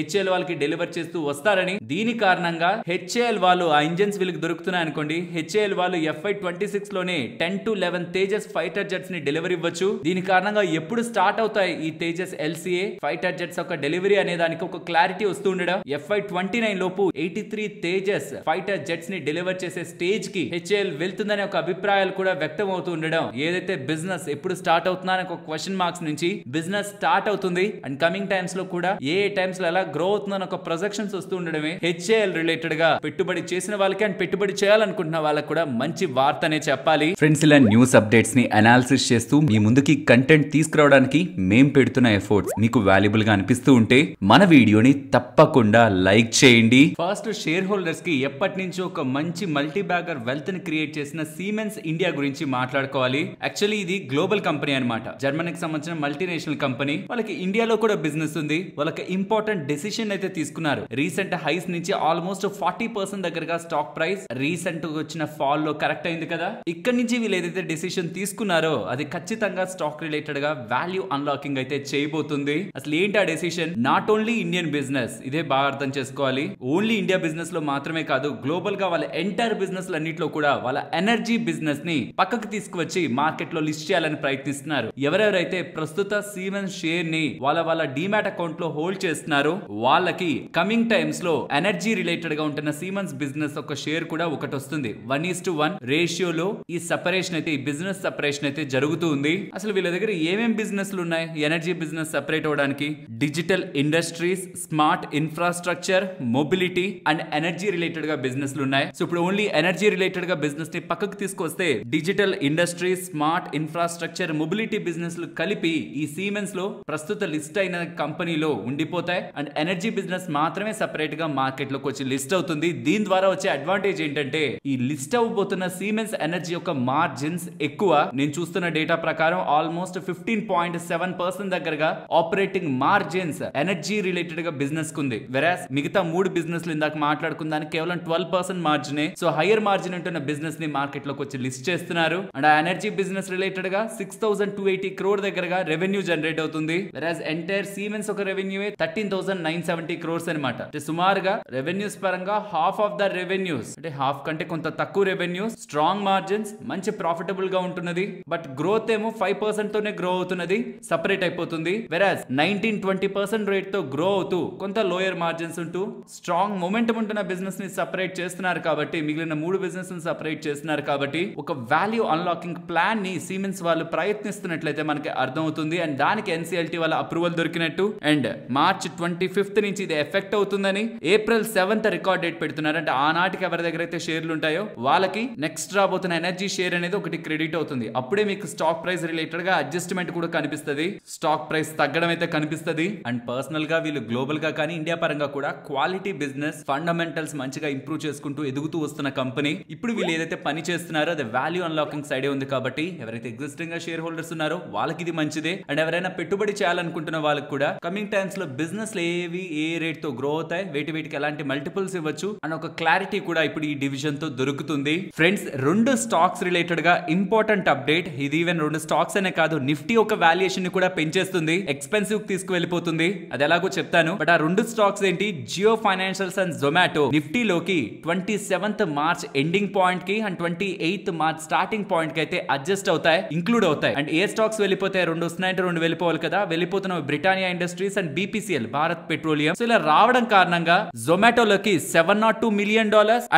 HAL వాళ్ళకి డెలివర్ చేస్తూ వస్తారని, దీని కారణంగా HAL వాళ్ళు ఆ ఇంజన్స్ వీళ్ళకి దొరుకుతున్నాయి అనుకోండి, HAL హెచ్ఏఎల్ వాళ్ళు FY26 లోనే 10 to 11 తేజస్ ఫైటర్ జెట్స్ ని డెలివరీ ఇవ్వచ్చు. దీని కారణంగా ఎప్పుడు స్టార్ట్ అవుతాయి ఈ తేజస్ LCA ఫైటర్ జెట్స్ యొక్క డెలివరీ అనే దానికి ఒక క్లారిటీ వస్తుండడం. FY29 లోపు 83 తేజస్ ఫైటర్ జెట్స్ ని డెలివర్ చేసే స్టేజ్ కి హెచ్ఏఎల్ వెళ్తుందనే ఒక అభిప్రాయాలు కూడా వ్యక్తం అవుతూ ఉండడం. ఏదైతే బిజినెస్ ఎప్పుడు స్టార్ట్ అవుతుందా అనే ఒక క్వశ్చన్ మార్క్స్ నుంచి బిజినెస్ స్టార్ట్ అవుతుంది. అండ్ కమింగ్ టైమ్స్ లో కూడా ఏ టైమ్స్ లో ఎలా గ్రో అవుతుందని ఒక ప్రొజెక్షన్స్ వస్తూ ఉండడమే హెచ్ఏఎల్ రిలేటెడ్ గా పెట్టుబడి చేసిన వాళ్ళకి అండ్ పెట్టుబడి చేయాలనుకుంటున్న వాళ్ళకి కూడా మంచి వార్తనే చెప్పాలి. ఫ్రెండ్స్, ఇలా న్యూస్ అప్డేట్స్ ని అనాలిసిస్ చేస్తూ మీ ముందుకి కంటెంట్ తీసుకురావడానికి మేం పెడుతున్న ఎఫర్ట్స్ మీకు వాల్యుబుల్ గా అనిపిస్తూ ఉంటే మన వీడియోని తప్పకుండా లైక్ చేయండి. ఫస్ట్, షేర్ హోల్డర్స్ కి ఎప్పటి నుంచో ఒక మంచి మల్టీ బ్యాగర్ వెల్త్ ని క్రియేట్ చేసిన సిమెన్స్ ఇండియా గురించి మాట్లాడుకోవాలి. యాక్చువల్లీ ఇది గ్లోబల్ కంపెనీ అన్నమాట. జర్మనీకి సంబంధించిన మల్టీనేషనల్ కంపెనీ. వాళ్ళకి ఇండియాలో కూడా బిజినెస్ ఉంది. వాళ్ళకి ఇంపార్టెంట్ డెసిషన్ అయితే తీసుకున్నారు. రీసెంట్ హైస్ నుంచి ఆల్మోస్ట్ 40% దగ్గరగా స్టాక్ ప్రైస్ రీసెంట్ వచ్చిన ఫాల్ లో కరెక్ట్ అయింది కదా. ఇక్కడ నుంచి వీళ్ళు ఏదైతే డెసిషన్ తీసుకున్నారో అది ఖచ్చితంగా స్టాక్ రిలేటెడ్ గా వాల్యూ అన్లాకింగ్ అయితే చేయబోతుంది. అసలు ఏంటి ఆ decision? Not only Indian business, ఇదే బాగా అర్థం చేసుకోవాలి. ఓన్లీ ఇండియా బిజినెస్ లో మాత్రమే కాదు, గ్లోబల్ గా వాళ్ళ ఎంటైర్ బిజినెస్ అన్నింటిలో కూడా వాళ్ళ ఎనర్జీ బిజినెస్ ని పక్కకు తీసుకువచ్చి మార్కెట్ లో లిస్ట్ చేయాలని ప్రయత్నిస్తున్నారు. ఎవరెవరైతే ప్రస్తుత సిమెన్స్ షేర్ ని వాళ్ళ డీమ్యాట్ అకౌంట్ లో హోల్డ్ చేస్తున్నారో వాళ్ళకి కమింగ్ టైమ్స్ లో ఎనర్జీ రిలేటెడ్ గా ఉంటున్న సిమెన్స్ బిజినెస్ ఒక షేర్ కూడా ఒకటి వస్తుంది. 1:1 రేషియోలో ఈ సెపరేషన్ అయితే, ఈ బిజినెస్ సెపరేషన్ అయితే జరుగుతూ ఉంది. అసలు వీళ్ళ దగ్గర ఏమేం బిజినెస్లు ఉన్నాయి ఎనర్జీ బిజినెస్ సెపరేట్ అవడానికి? Digital industries, smart infrastructure, mobility and energy related గా బిజినెస్లు ఉన్నాయి. సో ఇప్పుడు ఓన్లీ ఎనర్జీ రిలేటెడ్ గా బిజినెస్ ని పక్కకు తీసుకొస్తే digital industries, smart infrastructure, mobility business కలిపి ఈ సిమెన్స్ లో ప్రస్తుత లిస్ట్ అయిన కంపెనీలో ఉండిపోతాయి. అండ్ ఎనర్జీ బిజినెస్ మాత్రమే సెపరేట్ గా మార్కెట్ లోకి వచ్చి లిస్ట్ అవుతుంది. దీని ద్వారా వచ్చే అడ్వాంటేజ్ ఏంటంటే ఈ లిస్ట్ అవ్వబోతున్న సిమెన్స్ ఎనర్జీ యొక్క మార్జిన్స్ ఎక్కువ. నేను చూస్తున్న డేటా ప్రకారం ఆల్మోస్ట్ 15.7% దగ్గరగా ఆపరేటింగ్ మార్జిన్స్ ఎనర్జీ రిలేటెడ్ గా బిజినెస్ కుంది. వెరాస్ మిగతా 3 బిజినెస్ ఇందాక మాట్లాడుకున్న దానికి కేవలం 12% మార్జినే. సో హైయర్ మార్జిన్ ఉంటున్న బిజినెస్ ని మార్కెట్ లోకి వచ్చి లిస్ట్ చేస్తున్నారు. అండ్ ఆ ఎనర్జీ బిజినెస్ రిలేటెడ్ గా 6,280 crore దగ్గరగా రెవెన్యూ జనరేట్ అవుతుంది. వెరాస్ ఎంటైర్ సిమెన్స్ ఒక రెవెన్యూ 13,970 crores అనమాట. అంటే సుమారుగా రెవెన్యూస్ పరంగా హాఫ్ ఆఫ్ ద రెవెన్యూస్, అంటే హాఫ్ కంటే కొంత తక్కువ రెవెన్యూస్, స్ట్రాంగ్ మార్జిన్స్, మంచి ప్రాఫిటబుల్ గా ఉంటున్నది. బట్ గ్రోత్ ఏమో 5% తోనే గ్రో అవుతున్నది, సపరేట్ అయిపోతుంది. వెరాస్ 19-20% రేట్ తో గ్రో అవుతూ కొంత లోయర్ మార్జిన్స్ ఉంటూ స్ట్రాంగ్ మొమెంటం ఉంటున్న బిజినెస్ ని సపరేట్ చేస్తున్నారు కాబట్టి, మిగిలిన 3 బిజినెస్ ని సపరేట్ చేస్తున్నారు కాబట్టి ఒక వాల్యూ అన్లాకింగ్ ప్లాన్ ని సిమెన్స్ వాళ్ళు ప్రయత్నిస్తున్నట్లయితే మనకి అర్థం అవుతుంది. అండ్ దానికి NCLT వాళ్ళ అప్రూవల్ దొరికినట్టు. అండ్ మార్చ్ 25th నుంచి ఇది ఎఫెక్ట్ అవుతుందని April 7th రికార్డ్ డేట్ పెడుతున్నారు. అంటే ఆనాటికి ఎవరి దగ్గర అయితే షేర్లు ఉంటాయో వాళ్ళకి నెక్స్ట్ రాబోతున్న ఎనర్జీ షేర్ అనేది ఒకటి క్రెడిట్ అవుతుంది. అప్పుడే మీకు స్టాక్ ప్రైస్ రిలేటెడ్ గా అడ్జస్ట్మెంట్ కూడా కనిపిస్తుంది, స్టాక్ ప్రైస్ తగ్గడం అయితే కనిపిస్తుంది. అండ్ పర్సనల్ గా వీళ్ళు గ్లోబల్ గా కానీ ఇండియా పరంగా కూడా క్వాలిటీ బిజినెస్ ఫండమెంటల్స్ మంచిగా ఇంప్రూవ్ చేసుకుంటూ ఎదుగుతూ వస్తున్న కంపెనీ. ఇప్పుడు వీళ్ళు ఏదైతే పని చేస్తున్నారో అది వాల్యూ అన్లాకింగ్ సైడే ఉంది కాబట్టి ఎవరైతే ఎగ్జిస్టింగ్ గా షేర్ హోల్డర్స్ ఉన్నారో వాళ్ళకి ఇది మంచిదే. అండ్ ఎవరైనా పెట్టుబడి చేయాలనుకుంటున్న వాళ్ళకి కూడా కమింగ్ టైమ్స్ లో బిజినెస్ ఏవి ఏ రేట్ తో గ్రో అవుతాయి, వీటికి ఎలాంటి మల్టిపుల్స్ ఇవ్వచ్చు అని ఒక క్లారిటీ కూడా ఇప్పుడు ఈ డివిజన్ తో దొరుకుతుంది. ఫ్రెండ్స్, 2 స్టాక్స్ రిలేటెడ్ గా ఇంపార్టెంట్ అప్డేట్. ఇది ఈవెన్ 2 స్టాక్స్ అనే కాదు, నిఫ్టీ ఒక వాల్యుయేషన్ ని కూడా పెంచేస్తుంది, ఎక్స్పెన్సివ్ తీసుకువెళ్ళిపోతుంది. అది ఎలాగో చెప్తాను. బట్ ఆ 2 స్టాక్స్ ఏంటి? జియో ఫైనాన్షియల్స్ అండ్ జొమాటో నిఫ్టీలోకి 27th మార్చ్ ఎండింగ్ పాయింట్ కి and 28th March starting point కి అయితే అడ్జస్ట్ అవుతాయి, ఇంక్లూడ్ అవుతాయి. అండ్ ఏ స్టాక్స్ వెళ్ళిపోతాయి? 2 వస్తున్నాయంటే 2 వెళ్ళిపోవాలి కదా. వెళ్ళిపోతున్న Britannia industries and BPCL Bharat petroleum. So ఇలా రావడం కారణంగా జొమాటోలోకి $702 million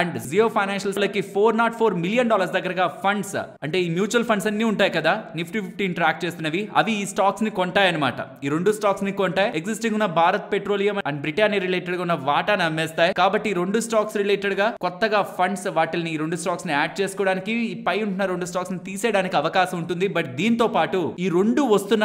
అండ్ జియో ఫైనాన్షియల్స్ లకి $404 million దగ్గరగా ఫండ్స్, అంటే ఈ మ్యూచువల్ ఫండ్స్ అన్ని ఉంటాయి కదా నిఫ్టీ 15 ట్రాక్ చేస్తున్నవి, అవి ఈ స్టాక్స్ ని కొంటాయి అనమాట. ఈ 2 స్టాక్స్ ని కొంటాయి. ఎగ్జిస్టింగ్ ఉన్న Bharat petroleum and Britannia related గా ఉన్న వాటాను అమ్మేస్తాయి. కాబట్టి ఈ 2 స్టాక్స్ రిలేటెడ్ గా కొత్తగా ఫండ్స్ వాటిని ఈ 2 స్టాక్స్ ని యాడ్ చేసుకోవడానికి, ఈ పై ఉంటున్న 2 స్టాక్స్ ని తీసేయడానికి అవకాశం ఉంటుంది. బట్ దీంతో పాటు ఈ 2 వస్తున్న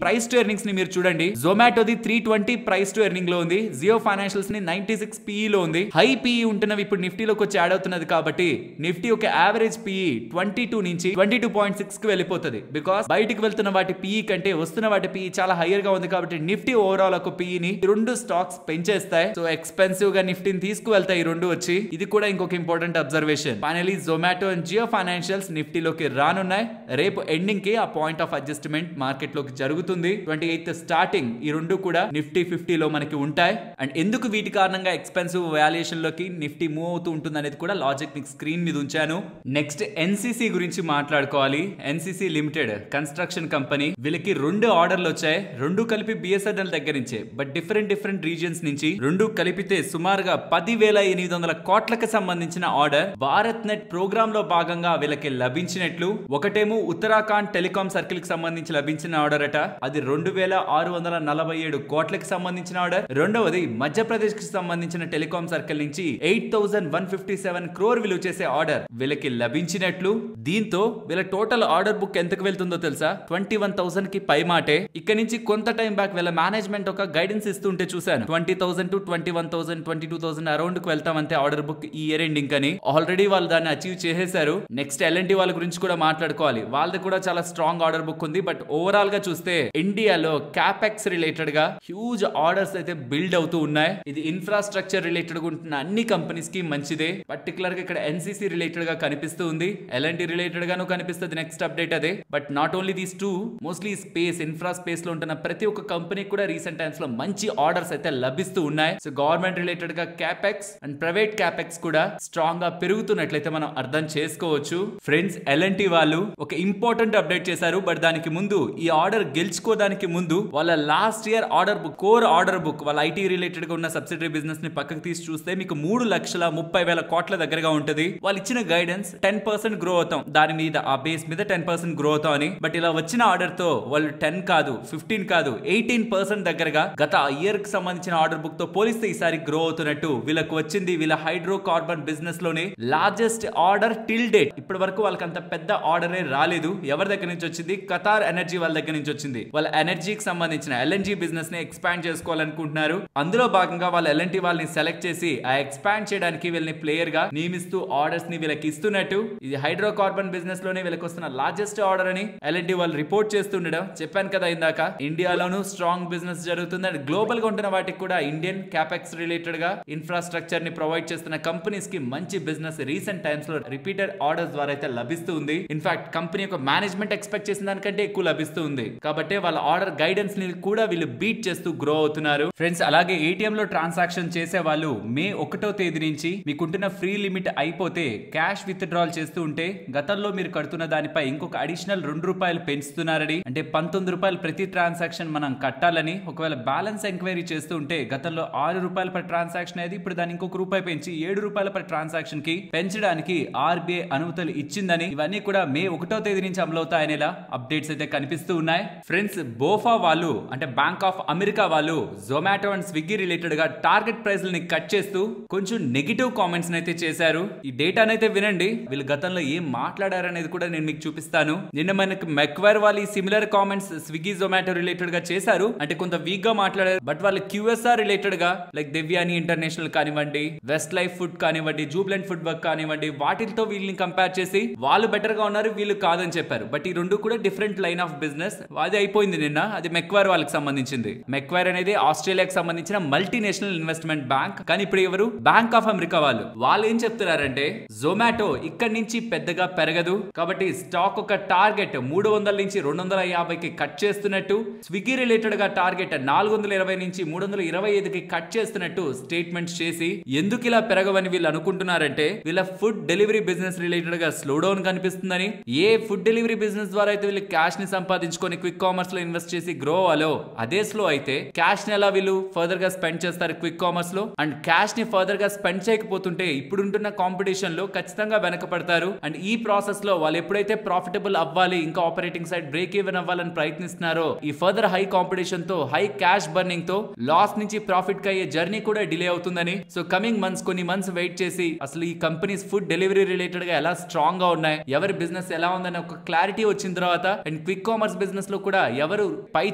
ప్రైస్ టు ఎర్నింగ్స్ ని మీరు చూడండి. జొమాటోది 320 ప్రైస్ టు ఎర్నింగ్ లో ఉంది, జియో ఫైనాన్షియల్స్ ని 96 PE లో ఉంది. హై PE ఉంటున్నవి ఇప్పుడు నిఫ్టీలోకి వచ్చి యాడ్ అవుతున్నది కాబట్టి నిఫ్టీ ఒక యావరేజ్ PE 22 నుంచి 22.6 కి వెళ్ళిపోతుంది. బికాస్ బయటికి వెళ్తున్న వాటి PE కంటే వస్తున్న వాటి PE చాలా హైయర్ గా ఉంది కాబట్టి నిఫ్టీ ఓవరాల్ ఒక PE ని 2 స్టాక్స్ పెంచేస్తాయి. సో ఎక్స్పెన్సివ్ గా నిఫ్టీని తీసుకువెళ్తాయి ఈ 2 వచ్చి. ఇది కూడా ఇంకొక important observation. Finally Zomato and Jio financials నిఫ్టీలోకి రానున్నాయి. రేపు ఎండింగ్ కి ఆ పాయింట్ ఆఫ్ అడ్జస్ట్మెంట్ మార్కెట్ లోకి జరుగుతుంది. 28th స్టార్టింగ్ ఈ 2 కూడా నిఫ్టీ 50 లో మనకి ఉంటాయి. అండ్ ఎందుకు వీటి కారణంగా ఎక్స్పెన్సివ్ వాల్యుయేషన్ లోకి నిఫ్టీ మూవ్ అవుతూ ఉంటుంది అనేది కూడా లాజిక్ మీకు స్క్రీన్ మీద ఉంచాను. నెక్స్ట్ ఎన్సీసీ గురించి మాట్లాడుకోవాలి. ఎన్సీసీ లిమిటెడ్ కన్స్ట్రక్షన్ కంపెనీ, వీళ్ళకి 2 ఆర్డర్లు వచ్చాయి. 2 కలిపి బిఎస్ఎన్ఎల్ దగ్గర నుంచే, బట్ డిఫరెంట్ రీజియన్స్ నుంచి. 2 కలిపితే సుమారుగా 10,800 కోట్లకు సంబంధించిన ఆర్డర్ భారత్ నెట్ ప్రోగ్రామ్ లో భాగంగా వీళ్ళకి లభించినట్లు. ఒకటేమో ఉత్తరాఖండ్ టెలికాం సర్కిల్ కి సంబంధించి లభించిన ఆర్డర్ అట, అది 2,647 కోట్లకు సంబంధించిన ఆర్డర్. రెండవది మధ్యప్రదేశ్ కి సంబంధించిన టెలికాం సర్కిల్ నుంచి 8,157 క్రోర్ విలువ చేసే ఆర్డర్ వీళ్ళకి లభించినట్లు. దీంతో వీళ్ళ టోటల్ ఆర్డర్ బుక్ ఎంతకు వెళ్తుందో తెలుసా? 21,000 కి పై మాటే. ఇక్కడ నుంచి కొంత టైం బ్యాక్ వీళ్ళ మేనేజ్మెంట్ ఒక గైడెన్స్ ఇస్తుంటే చూసాను, 20,000 to 21,000, 22,000 అరౌండ్ కు వెళ్తామంతే ఆర్డర్ బుక్ ఈ ఇయర్ ఎండింగ్ అని. ఆల్రెడీ వాళ్ళు దాన్ని అచీవ్ చేసేశారు. నెక్స్ట్ ఎల్ఎన్టీ వాళ్ళ గురించి కూడా మాట్లాడుకోవాలి. వాళ్ళది కూడా చాలా స్ట్రాంగ్ ఆర్డర్ బుక్ ఉంది. బట్ ఓవరాల్ గా చూస్తే ఇండియాలో క్యాపెక్స్ రిలేటెడ్ గా హ్యూజ్ ఆర్డర్స్ అయితే బిల్డ్ అవుతూ ఉన్నాయి. ఇది ఇన్ఫ్రాస్ట్రక్చర్ రిలేటెడ్ గా ఉంటున్న అన్ని కంపెనీస్ కి మంచిదే. పర్టికులర్ గా ఇక్కడ ఎన్సీసీ రిలేటెడ్ గా కనిపిస్తూ ఉంది, ఎల్ఎన్టీ రిలేటెడ్ గాను కనిపిస్తుంది. నెక్స్ట్ అప్డేట్ అదే. But not only these two, mostly space infra space లో ఉంటున్న ప్రతి ఒక్క కంపెనీ కూడా రీసెంట్ టైమ్స్ లో మంచి ఆర్డర్స్ అయితే లభిస్తూ ఉన్నాయి. సో గవర్నమెంట్ రిలేటెడ్ గా క్యాపెక్స్ అండ్ ప్రైవేట్ క్యాపెక్స్ కూడా స్ట్రాంగ్ గా పెరుగుతున్నట్లయితే మనం అర్థం చేసుకోవచ్చు. ఫ్రెండ్స్, ఎల్ఎన్టీ వాళ్ళు ఒక ఇంపార్టెంట్ అప్డేట్ చేశారు. బట్ దానికి ముందు, ఈ ఆర్డర్ గెలుచుకోవడానికి ముందు వాళ్ళ last year order book, core order book, వాళ్ళ ఐటీ రిలేటెడ్ గా ఉన్న సబ్సిడరీ బిజినెస్ ని పక్కకు తీసి చూస్తే మీకు 3,30,000 కోట్ల దగ్గరగా ఉంటుంది. వాళ్ళు ఇచ్చిన గైడెన్స్ 10% గ్రో అవుతాం, దాని మీద ఆ బేస్ మీద 10% గ్రో అవుతాం అని. బట్ ఇలా వచ్చిన ఆర్డర్ తో వాళ్ళు 10 కాదు, 15 కాదు, 18% దగ్గరగా గత ఇయర్ కి సంబంధించిన ఆర్డర్ బుక్ తో పోలిస్తే ఈసారి గ్రో అవుతున్నట్టు వీళ్ళకు వచ్చింది. వీళ్ళ హైడ్రో కార్బన్ బిజినెస్ లోనే లార్జెస్ట్ ఆర్డర్ టిల్ డేట్. ఇప్పటి వరకు వాళ్ళకి అంత పెద్ద ఆర్డరే రాలేదు. ఎవరి దగ్గర నుంచి వచ్చింది? ఖతార్ ఎనర్జీ వాళ్ళ దగ్గర నుంచి వచ్చింది. వాళ్ళ ఎనర్జీకి సంబంధించిన ఎల్ఎన్జీ బిజినెస్ ని ఎక్స్పాండ్ చేసుకోవాలనుకుంటున్నారు. అందులో భాగంగా వాళ్ళ ఎల్ఎన్టీ వాళ్ళని సెలెక్ట్ చేసి ఆ ఎక్స్పాండ్ చేయడానికి వీళ్ళని ప్లేయర్ గా నియమిస్తూ ఆర్డర్స్ ని వీళ్ళకి ఇస్తున్నట్టు. ఇది హైడ్రో కార్బన్ బిజినెస్ లోనే వీళ్ళకి వస్తున్న లార్జెస్ట్ ఆర్డర్ అని ఎల్ఎన్టీ వాళ్ళు రిపోర్ట్ చేస్తుండడం చెప్పాను కదా ఇందాక. ఇండియాలోనూ స్ట్రాంగ్ బిజినెస్ జరుగుతుంది అండ్ గ్లోబల్ గా ఉంటున్న వాటికి కూడా ఇండియన్ క్యాపెక్స్ రిలేటెడ్ గా ఇన్ఫ్రాస్ట్రక్చర్ ని ప్రొవైడ్ చేస్తున్న కంపెనీస్ కి మంచి బిజినెస్ రీసెంట్ టైమ్స్ లో రిపీటెడ్ ఆర్డర్స్ ద్వారా అయితే లభిస్తూ ఉంది. ఇన్ఫాక్ట్ కంపెనీ యొక్క మేనేజ్మెంట్ ఎక్స్పెక్ట్ చేసిన దానికంటే ఎక్కువ లభిస్తూ ఉంది. కాబట్టి వాళ్ళ ఆర్డర్ గైడెన్స్ ని కూడా వీళ్ళు బీట్ చేస్తూ గ్రో అవుతున్నారు. ఫ్రెండ్స్, అలాగే ఏటీఎం లో ట్రాన్సాక్షన్ చేసే వాళ్ళు మే 1వ తేదీ నుంచి మీకుంటున్న ఫ్రీ లిమిట్ అయిపోతే క్యాష్ విత్ డ్రాల్ చేస్తూ ఉంటే గతంలో మీరు కడుతున్న దానిపై ఇంకొక అడిషనల్ ₹2 పెంచుతున్నారని, అంటే ₹19 ప్రతి ట్రాన్సాక్షన్ మనం కట్టాలని. ఒకవేళ బ్యాలెన్స్ ఎంక్వైరీ చేస్తూ ఉంటే గతంలో ₹6 పర్ ట్రాన్సాక్షన్ అనేది ఇప్పుడు దాన్ని ఇంకొక రూపాయి పెంచి ₹7 పర్ ట్రాన్సాక్షన్ కి పెంచడానికి ఆర్బీఐ అనుమతులు ఇచ్చిందని. ఇవన్నీ కూడా మే 1వ తేదీ నుంచి అమలవుతాయనేలా అప్డేట్స్ అయితే కనిపిస్తూ ఉన్నాయి. ఫ్రెండ్స్, బోఫా వాళ్ళు అంటే బ్యాంక్ ఆఫ్ అమెరికా వాళ్ళు జొమాటో అండ్ స్విగ్గీ రిలేటెడ్ గా టార్గెట్ ప్రైస్ ని కట్ చేస్తూ కొంచెం నెగిటివ్ కామెంట్స్ అయితే చేశారు. ఈ డేటానైతే వినండి, వీళ్ళు గతంలో ఏం మాట్లాడారనేది కూడా నేను మీకు చూపిస్తాను. నిన్న మనకి మెక్వైర్ వాళ్ళు similar comments Swiggy Zomato related గా చేశారు, అంటే కొంత వీక్ గా మాట్లాడారు. బట్ వాళ్ళు క్యూఎస్ఆర్ రిలేటెడ్ గా లైక్ దేవ్యాని ఇంటర్నేషనల్ కానివ్వండి, వెస్ట్ లైఫ్ ఫుడ్ కానివ్వండి, జూబ్లెంట్ ఫుడ్ వర్క్ కానివ్వండి, వాటితో వీళ్ళని కంపేర్ చేసి వాళ్ళు బెటర్ గా ఉన్నారు, వీళ్ళు కాదని చెప్పారు. బట్ ఈ రెండు కూడా డిఫరెంట్ లైన్ ఆఫ్ బిజినెస్. అది అయిపోయింది నిన్న, అది మెక్వైర్ వాళ్ళకి సంబంధించింది. మెక్వైర్ అనేది ఆస్ట్రేలియాకి సంబంధించిన మల్టీనేషనల్ ఇన్వెస్ట్మెంట్ బ్యాంక్. కానీ ఇప్పుడు ఎవరు? బ్యాంక్ ఆఫ్ అమెరికా వాళ్ళు ఏం చెప్తున్నారంటే జొమాటో ఇక్కడి నుంచి పెద్దగా పెరగదు కాబట్టి స్టాక్ ఒక టార్గెట్ 300 నుంచి 250కి కట్ చేస్తున్నట్టు, స్విగ్గీ రిలేటెడ్ గా టార్గెట్ 420 నుంచి 325కి కట్ చేస్తున్నట్టు స్టేట్మెంట్స్ చేసి, ఎందుకు ఇలా పెరగవని వీళ్ళు అనుకుంటున్నారంటే వీళ్ళ ఫుడ్ డెలివరీ బిజినెస్ రిలేటెడ్ గా స్లో డౌన్ కనిపిస్తుందని. ఏ ఫుడ్ డెలివరీ బిజినెస్ ద్వారా అయితే వీళ్ళు క్యాష్ ని సంపాదించుకొని క్విక్ కామర్స్ లో ఇన్వెస్ట్ చేసి గ్రో అవ్వాలో అదే స్లో అయితే క్యాష్ ని ఎలా వీళ్ళు ఫర్దర్ గా స్పెండ్ చేస్తారు క్విక్ కామర్స్ లో. అండ్ క్యాష్ ని ఫర్దర్ గా స్పెండ్ చేయకపోతుంటే ఇప్పుడుంటున్న కాంపిటీషన్ లో ఖచ్చితంగా వెనకపడతారు. అండ్ ఈ ప్రాసెస్ లో వాళ్ళు ఎప్పుడైతే ప్రాఫిటబుల్ అవ్వాలి, ఇంకా ఆపరేటింగ్ సైడ్ బ్రేక్ ఈవెన్ అవ్వాలని ప్రయత్నిస్తున్నారో, ఈ ఫర్దర్ హై కాంపిటీషన్ తో, హై క్యాష్ బర్నింగ్ తో లాస్ నుంచి ప్రాఫిట్ కి అయ్యే జర్నీ కూడా డిలే అవుతుందని. సో కమింగ్ మంత్స్, కొన్ని మంత్స్ వెయిట్ చేసి అసలు ఈ కంపెనీస్ ఫుడ్ డెలివరీ రిలేటెడ్ గా ఎలా స్ట్రాంగ్ గా ఉన్నాయి, ఎవరి బిజినెస్ ఎలా ఉందని ఒక క్లారిటీ వచ్చిన తర్వాత, అండ్ క్విక్ కామర్స్ బిజినెస్ లో కూడా ఎవరు పై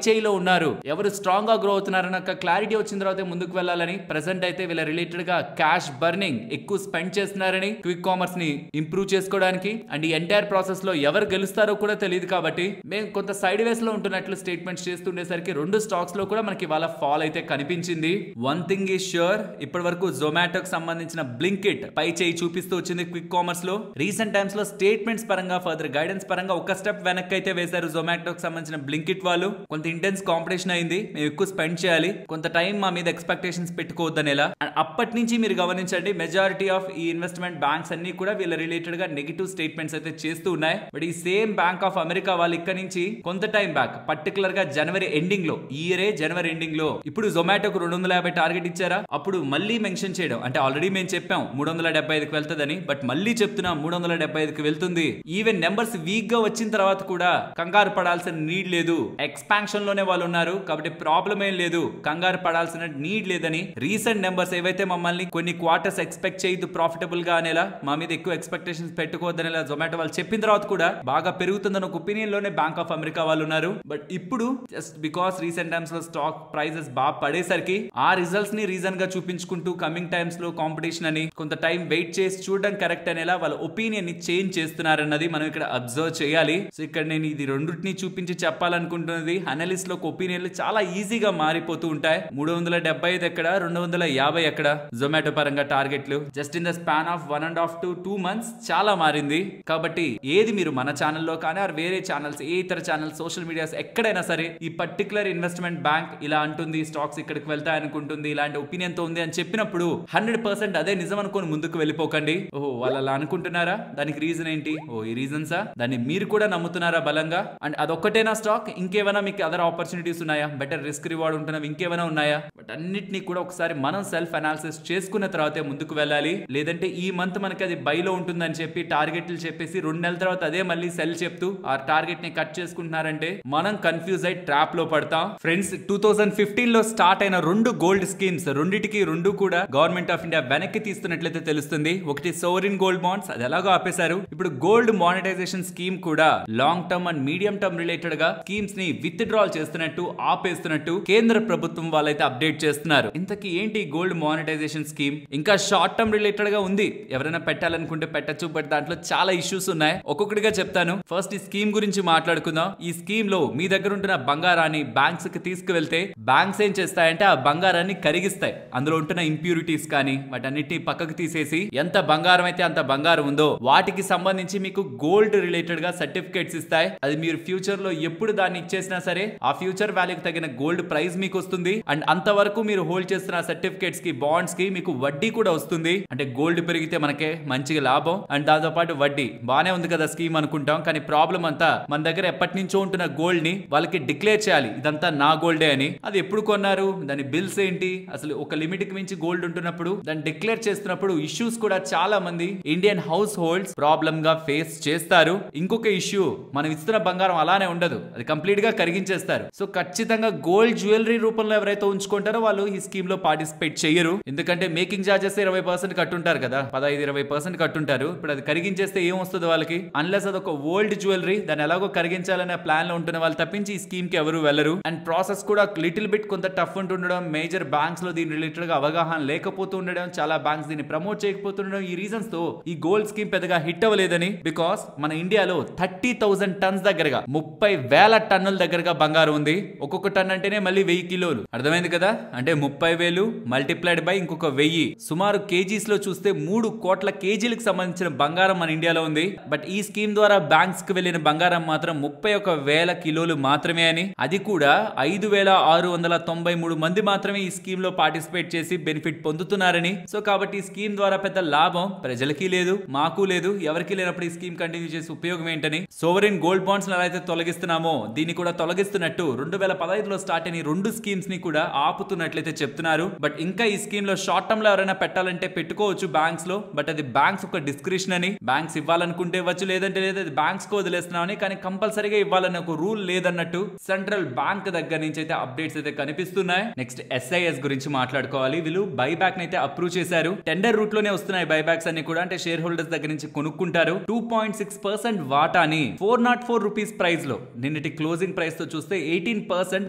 చేయిలో ఉన్నారు, ఎవరు స్ట్రాంగ్ గా గ్రో అవుతున్నారని ఒక క్లారిటీ వచ్చిన తర్వాత ముందుకు వెళ్ళాలని. ప్రెసెంట్ అయితే వీళ్ళ రిలేటెడ్ గా క్యాష్ బర్నింగ్ ఎక్కువ స్పెండ్ చేస్తున్నారని క్విక్ కామర్స్ ని ఇంప్రూవ్ చేసుకోవడానికి. అండ్ ఈ ఎంటైర్ ప్రాసెస్ లో ఎవరు గెలుస్తారో కూడా తెలియదు కాబట్టి మేము కొంత సైడ్ వేస్ లో ఉంటున్నట్లు స్టేట్మెంట్స్ చేస్తుండేసరికి రెండు స్టాక్స్ లో కూడా మనకి వాళ్ళ ఫాల్ అయితే కనిపించింది. వన్ థింగ్ ఈజ్ ష్యూర్, ఇప్పటి వరకు జొమాటోకి సంబంధించిన బ్లింకిట్ పై చేయి చూపిస్తూ వచ్చింది క్విక్ కామర్స్ లో. రీసెంట్ టైమ్స్ లో స్టేట్మెంట్స్ పరంగా, ఫర్దర్ గైడెన్స్ పరంగా ఒక స్టెప్ వెనక్కి అయితే వేశారు జొమాటోకి సంబంధించిన బ్లింకిట్ వాళ్ళు. కొంత ఇంటెన్స్ కాంపిటీషన్ అయింది, మేము ఎక్కువ స్పెండ్ చేయాలి, కొంత టైం మా మీద ఎక్స్పెక్టేషన్స్ పెట్టుకోవద్దనేలా. అండ్ అప్పటి నుంచి మీరు గమనించండి, మెజారిటీ ఆఫ్ ఈ ఇన్వెస్ట్మెంట్ ఇన్వెస్ట్మెంట్ బ్యాంక్స్ అన్ని కూడా వీళ్ళ రిలేటెడ్ గా నెగిటివ్ స్టేట్మెంట్స్ అయితే చేస్తూ ఉన్నాయి. బట్ ఈ సేమ్ బ్యాంక్ ఆఫ్ అమెరికా వాళ్ళు ఇక్కడ నుంచి కొంత టైం బ్యాక్ పర్టికులర్ గా జనవరి ఎండింగ్ లో, ఈ ఇయరే జనవరి ఎండింగ్ లో ఇప్పుడు జొమాటోకు 250 టార్గెట్ ఇచ్చారా, అప్పుడు మళ్ళీ మెన్షన్ చేయడం, అంటే ఆల్రెడీ మేము చెప్పాం 375కి వెళ్తుందని, బట్ మళ్ళీ చెప్తున్నా 375కి వెళ్తుంది. ఈవెన్ నెంబర్స్ వీక్ గా వచ్చిన తర్వాత కూడా కంగారు పడాల్సిన నీడ్ లేదు, ఎక్స్పాన్షన్ లోనే వాళ్ళు ఉన్నారు కాబట్టి ప్రాబ్లం ఏం లేదు, కంగారు పడాల్సిన నీడ్ లేదని రీసెంట్ నెంబర్స్ ఏవైతే మమ్మల్ని కొన్ని క్వార్టర్స్ ఎక్స్పెక్ట్ చేయదు ప్రాఫిటబుల్ గా అనేలా, మా మీద ఎక్కువ ఎక్స్పెక్టేషన్స్ పెట్టుకోవద్దనేలా జొమాటో వాళ్ళు చెప్పిన తర్వాత కూడా బాగా పెరుగుతుందన్న ఒక ఒపీనియన్ లోనే బ్యాంక్ ఆఫ్ అమెరికా వాళ్ళు ఉన్నారు. బట్ ఇప్పుడు జస్ట్ బికాస్ రీసెంట్ టైమ్స్ లో స్టాక్ ప్రైజెస్ బాగా పడేసరికి ఆ రిజల్ట్స్ ని రీజన్ గా చూపించుకుంటూ కమింగ్ టైమ్స్ లో కాంపిటీషన్ అని కొంత టైం వెయిట్ చేసి చూడడం కరెక్ట్ అనేలా వాళ్ళ ఒపీనియన్ ని చేంజ్ చేస్తున్నారన్నది మనం ఇక్కడ అబ్జర్వ్ చేయాలి. సో ఇక్కడ నేను ఇది రెండింటిని చూపించి చెప్పాలనుకుంటున్నది, అనలిస్ట్ లో ఒపీనియన్లు చాలా ఈజీగా మారిపోతూ ఉంటాయి. 375 ఎక్కడ, 250 ఎక్కడ జొమాటో పరంగా టార్గెట్లు just in the span of 1.5 to 2 months చాలా మారింది. కాబట్టి ఏది మీరు మన ఛానల్లో కానీ ఆర్ వేరే ఛానల్స్, ఏ ఇతర ఛానల్స్, సోషల్ మీడియాస్ ఎక్కడైనా సరే ఈ పర్టికులర్ ఇన్వెస్ట్మెంట్ బ్యాంక్ ఇలా అంటుంది, స్టాక్స్ ఇక్కడికి వెళ్తాయి అనుకుంటుంది, ఇలాంటి ఒపీనియన్ తో ఉంది అని చెప్పినప్పుడు 100% అదే నిజం అనుకోని ముందుకు వెళ్ళిపోకండి. ఓహో వాళ్ళు అలా అనుకుంటున్నారా, దానికి రీజన్ ఏంటి, ఓ ఈ రీజన్సా, దాన్ని మీరు కూడా నమ్ముతున్నారా బలంగా, అండ్ అదొక్కటేనా స్టాక్, ఇంకేమైనా మీకు అదర్ ఆపర్చునిటీస్ ఉన్నాయా, బెటర్ రిస్క్ రివార్డ్ ఉంటున్నవి ఇంకేమైనా ఉన్నాయా, బట్ అన్నిటినీ కూడా ఒకసారి మనం సెల్ఫ్ అనాలిసిస్ చేసుకున్న తర్వాతే ముందుకు వెళ్ళాలి. లేదంటే ఈ మంత్ మనకి అది బైలో ఉంటుందని చెప్పి టార్గెట్లు చెప్పేసి 2 నెలల తర్వాత అదే మళ్ళీ సెల్ చెప్తూ ఆ టార్గెట్ ని కట్ చేసుకుంటున్నారంటే మనం కన్ఫ్యూజ్ అయి ట్రాప్ లో పడతాం. ఫ్రెండ్స్ 2015 లో స్టార్ట్ అయిన 2 గోల్డ్ స్కీమ్స్, రెండిటికి 2 కూడా గవర్నమెంట్ ఆఫ్ ఇండియా వెనక్కి తీస్తున్నట్లయితే తెలుస్తుంది. ఒకటి సోవరిన్ గోల్డ్ బాండ్స్, అది ఎలాగో ఆపేశారు. ఇప్పుడు గోల్డ్ మానిటైజేషన్ స్కీమ్ కూడా long term and medium term related గా స్కీమ్స్ ని విత్ డ్రాల్ చేస్తున్నట్టు, ఆపేస్తున్నట్టు కేంద్ర ప్రభుత్వం వాళ్ళైతే అప్డేట్ చేస్తున్నారు. ఇంతకీ ఏంటి గోల్డ్ మానిటైజేషన్ స్కీమ్? ఇంకా షార్ట్ టర్మ్ రిలేటెడ్ గా ఉంది, ఎవరైనా పెట్టాలనుకుంటే పెట్టచ్చు, బట్ దాంట్లో చాలా ఇష్యూస్ ఉన్నాయి. ఒక్కొక్కటిగా చెప్తాను. ఫస్ట్ ఈ స్కీమ్ గురించి మాట్లాడుకుందాం. ఈ స్కీమ్ లో మీ దగ్గర ఉంటున్న బంగారాన్ని బ్యాంక్స్ కి తీసుకువెళ్తే బ్యాంక్స్ ఏం చేస్తాయంటే ఆ బంగారాన్ని కరిగిస్తాయి. అందులో ఉంటున్న ఇంప్యూరిటీస్ కానీ వాటన్నిటిని పక్కకు తీసేసి ఎంత బంగారం అయితే అంత బంగారం ఉందో వాటికి సంబంధించి మీకు గోల్డ్ రిలేటెడ్ గా సర్టిఫికేట్స్ ఇస్తాయి. అది మీరు ఫ్యూచర్ లో ఎప్పుడు దాన్ని ఇచ్చేసినా సరే ఆ ఫ్యూచర్ వాల్యూకి తగిన గోల్డ్ ప్రైస్ మీకు వస్తుంది. అండ్ అంతవరకు మీరు హోల్డ్ చేస్తున్న సర్టిఫికేట్స్ కి, బాండ్స్ కి మీకు వడ్డీ కూడా వస్తుంది. అంటే గోల్డ్ పెరిగితే మనకే మంచిగా లాభం అండ్ దాంతో పాటు వడ్డీ. బానే ఉంది కదా స్కీమ్ అనుకుంటాం, కానీ ప్రాబ్లం అంతా మన దగ్గర ఎప్పటి నుంచో ఉంటున్న గోల్డ్ ని వాళ్ళకి డిక్లేర్ చేయాలి, ఇదంతా నా గోల్డే అని. అది ఎప్పుడు కొన్నారు, దాని బిల్స్ ఏంటి, అసలు ఒక లిమిట్ కి మించి గోల్డ్ ఉంటున్నప్పుడు దాన్ని డిక్లేర్ చేస్తున్నప్పుడు ఇష్యూస్ కూడా చాలా మంది ఇండియన్ హౌస్ హోల్డ్స్ ప్రాబ్లమ్ గా ఫేస్ చేస్తారు. ఇంకొక ఇష్యూ, మనం ఇస్తున్న బంగారం అలానే ఉండదు, అది కంప్లీట్ గా కరిగించేస్తారు. సో ఖచ్చితంగా గోల్డ్ జ్యువెలరీ రూపంలో ఎవరైతే ఉంచుకుంటారో వాళ్ళు ఈ స్కీమ్ లో పార్టిసిపేట్ చేయరు. ఎందుకంటే మేకింగ్ చార్జెస్ 20% కట్టుంటారు కదా, 15-20% కట్టుంటారు. ఇప్పుడు అది కరిగించేస్తే ఏం వస్తుంది వాళ్ళకి, అన్లెస్ అదొక ఓల్డ్ జ్యువెలరీ, దాన్ని ఎలాగో కరిగించాలనే ప్లాన్ లో ఉంటున్న వాళ్ళు తప్పించి ఈ స్కీమ్ కి ఎవరు వెళ్ళరు. అండ్ ప్రాసెస్ కూడా లిటిల్ బిట్ కొంత టఫ్ ఉంటుండడం, మేజర్ బ్యాంక్స్ లో దీని రిలేటెడ్ గా అవగాహన లేకపోతూ ఉండడం, చాలా బ్యాంక్స్ దీన్ని ప్రమోట్ చేయకపోతుండడం, ఈ రీజన్స్ తో ఈ గోల్డ్ స్కీమ్ పెద్దగా హిట్ అవ్వలేదని. బికాస్ మన ఇండియాలో 30,000 టన్స్ దగ్గరగా, 30,000 టన్నుల దగ్గరగా బంగారం ఉంది. ఒక్కొక్క టన్ అంటేనే మళ్ళీ 1000 కిలోలు, అర్థమైంది కదా, అంటే 30,000 మల్టిప్లైడ్ బై ఇంకొక 1000, సుమారు కేజీస్ లో చూస్తే 3 కోట్ల కేజీలకు సంబంధించిన బంగారం మన ఇండియాలో ఉంది. బట్ ఈ స్కీమ్ ద్వారా బ్యాంక్స్ కి వెళ్లిన బంగారం మాత్రం 31,000 కిలోలు మాత్రమే అని, అది కూడా 5,693 మంది మాత్రమే ఈ స్కీమ్ లో పార్టిసిపేట్ చేసి బెనిఫిట్ పొందుతున్నారని. సో కాబట్టి ఈ స్కీమ్ ద్వారా పెద్ద లాభం ప్రజలకి లేదు, మాకు లేదు, ఎవరికి లేనప్పుడు ఈ స్కీమ్ కంటిన్యూ చేసి ఉపయోగం ఏంటని. సోవరిన్ గోల్డ్ బాండ్స్ ఎలా అయితే తొలగిస్తున్నామో దీన్ని కూడా తొలగిస్తున్నట్టు 2015లో స్టార్ట్ అయిన 2 స్కీమ్స్ ని కూడా ఆపుతున్నట్లయితే చెప్తున్నారు. బట్ ఇంకా ఈ స్కీమ్ లో షార్ట్ టర్మ్ లో ఎవరైనా పెట్టాలంటే పెట్టుకోవచ్చు బ్యాంక్స్ లో, బట్ అది బ్యాంక్స్ ఒక డిస్క్రిప్షన్ అని, బ్యాంక్స్ ఇవ్వాలనుకుంటే ఇవ్వచ్చు, లేదంటే లేదు, అది బ్యాంక్స్ కు వదిలేస్తున్నామని. కానీ కంపల్సరీగా ఇవ్వాలని ఒక రూల్ లేదన్నట్టు సెంట్రల్ బ్యాంక్ దగ్గర నుంచి అయితే అప్డేట్స్ అయితే కనిపిస్తున్నాయి. నెక్స్ట్ SIS గురించి మాట్లాడుకోవాలి. వీళ్ళు బైబ్యాక్ అయితే అప్రూవ్ చేశారు. టెండర్ రూట్ లోనే వస్తున్నాయి బైబ్యాక్స్ అన్ని కూడా, అంటే షేర్ హోల్డర్స్ దగ్గర నుంచి కొనుక్కుంటారు. 2.6% వాటాని 404 రూపీస్ ప్రైస్ లో, నిన్నటి క్లోజింగ్ ప్రైస్ తో చూస్తే 18%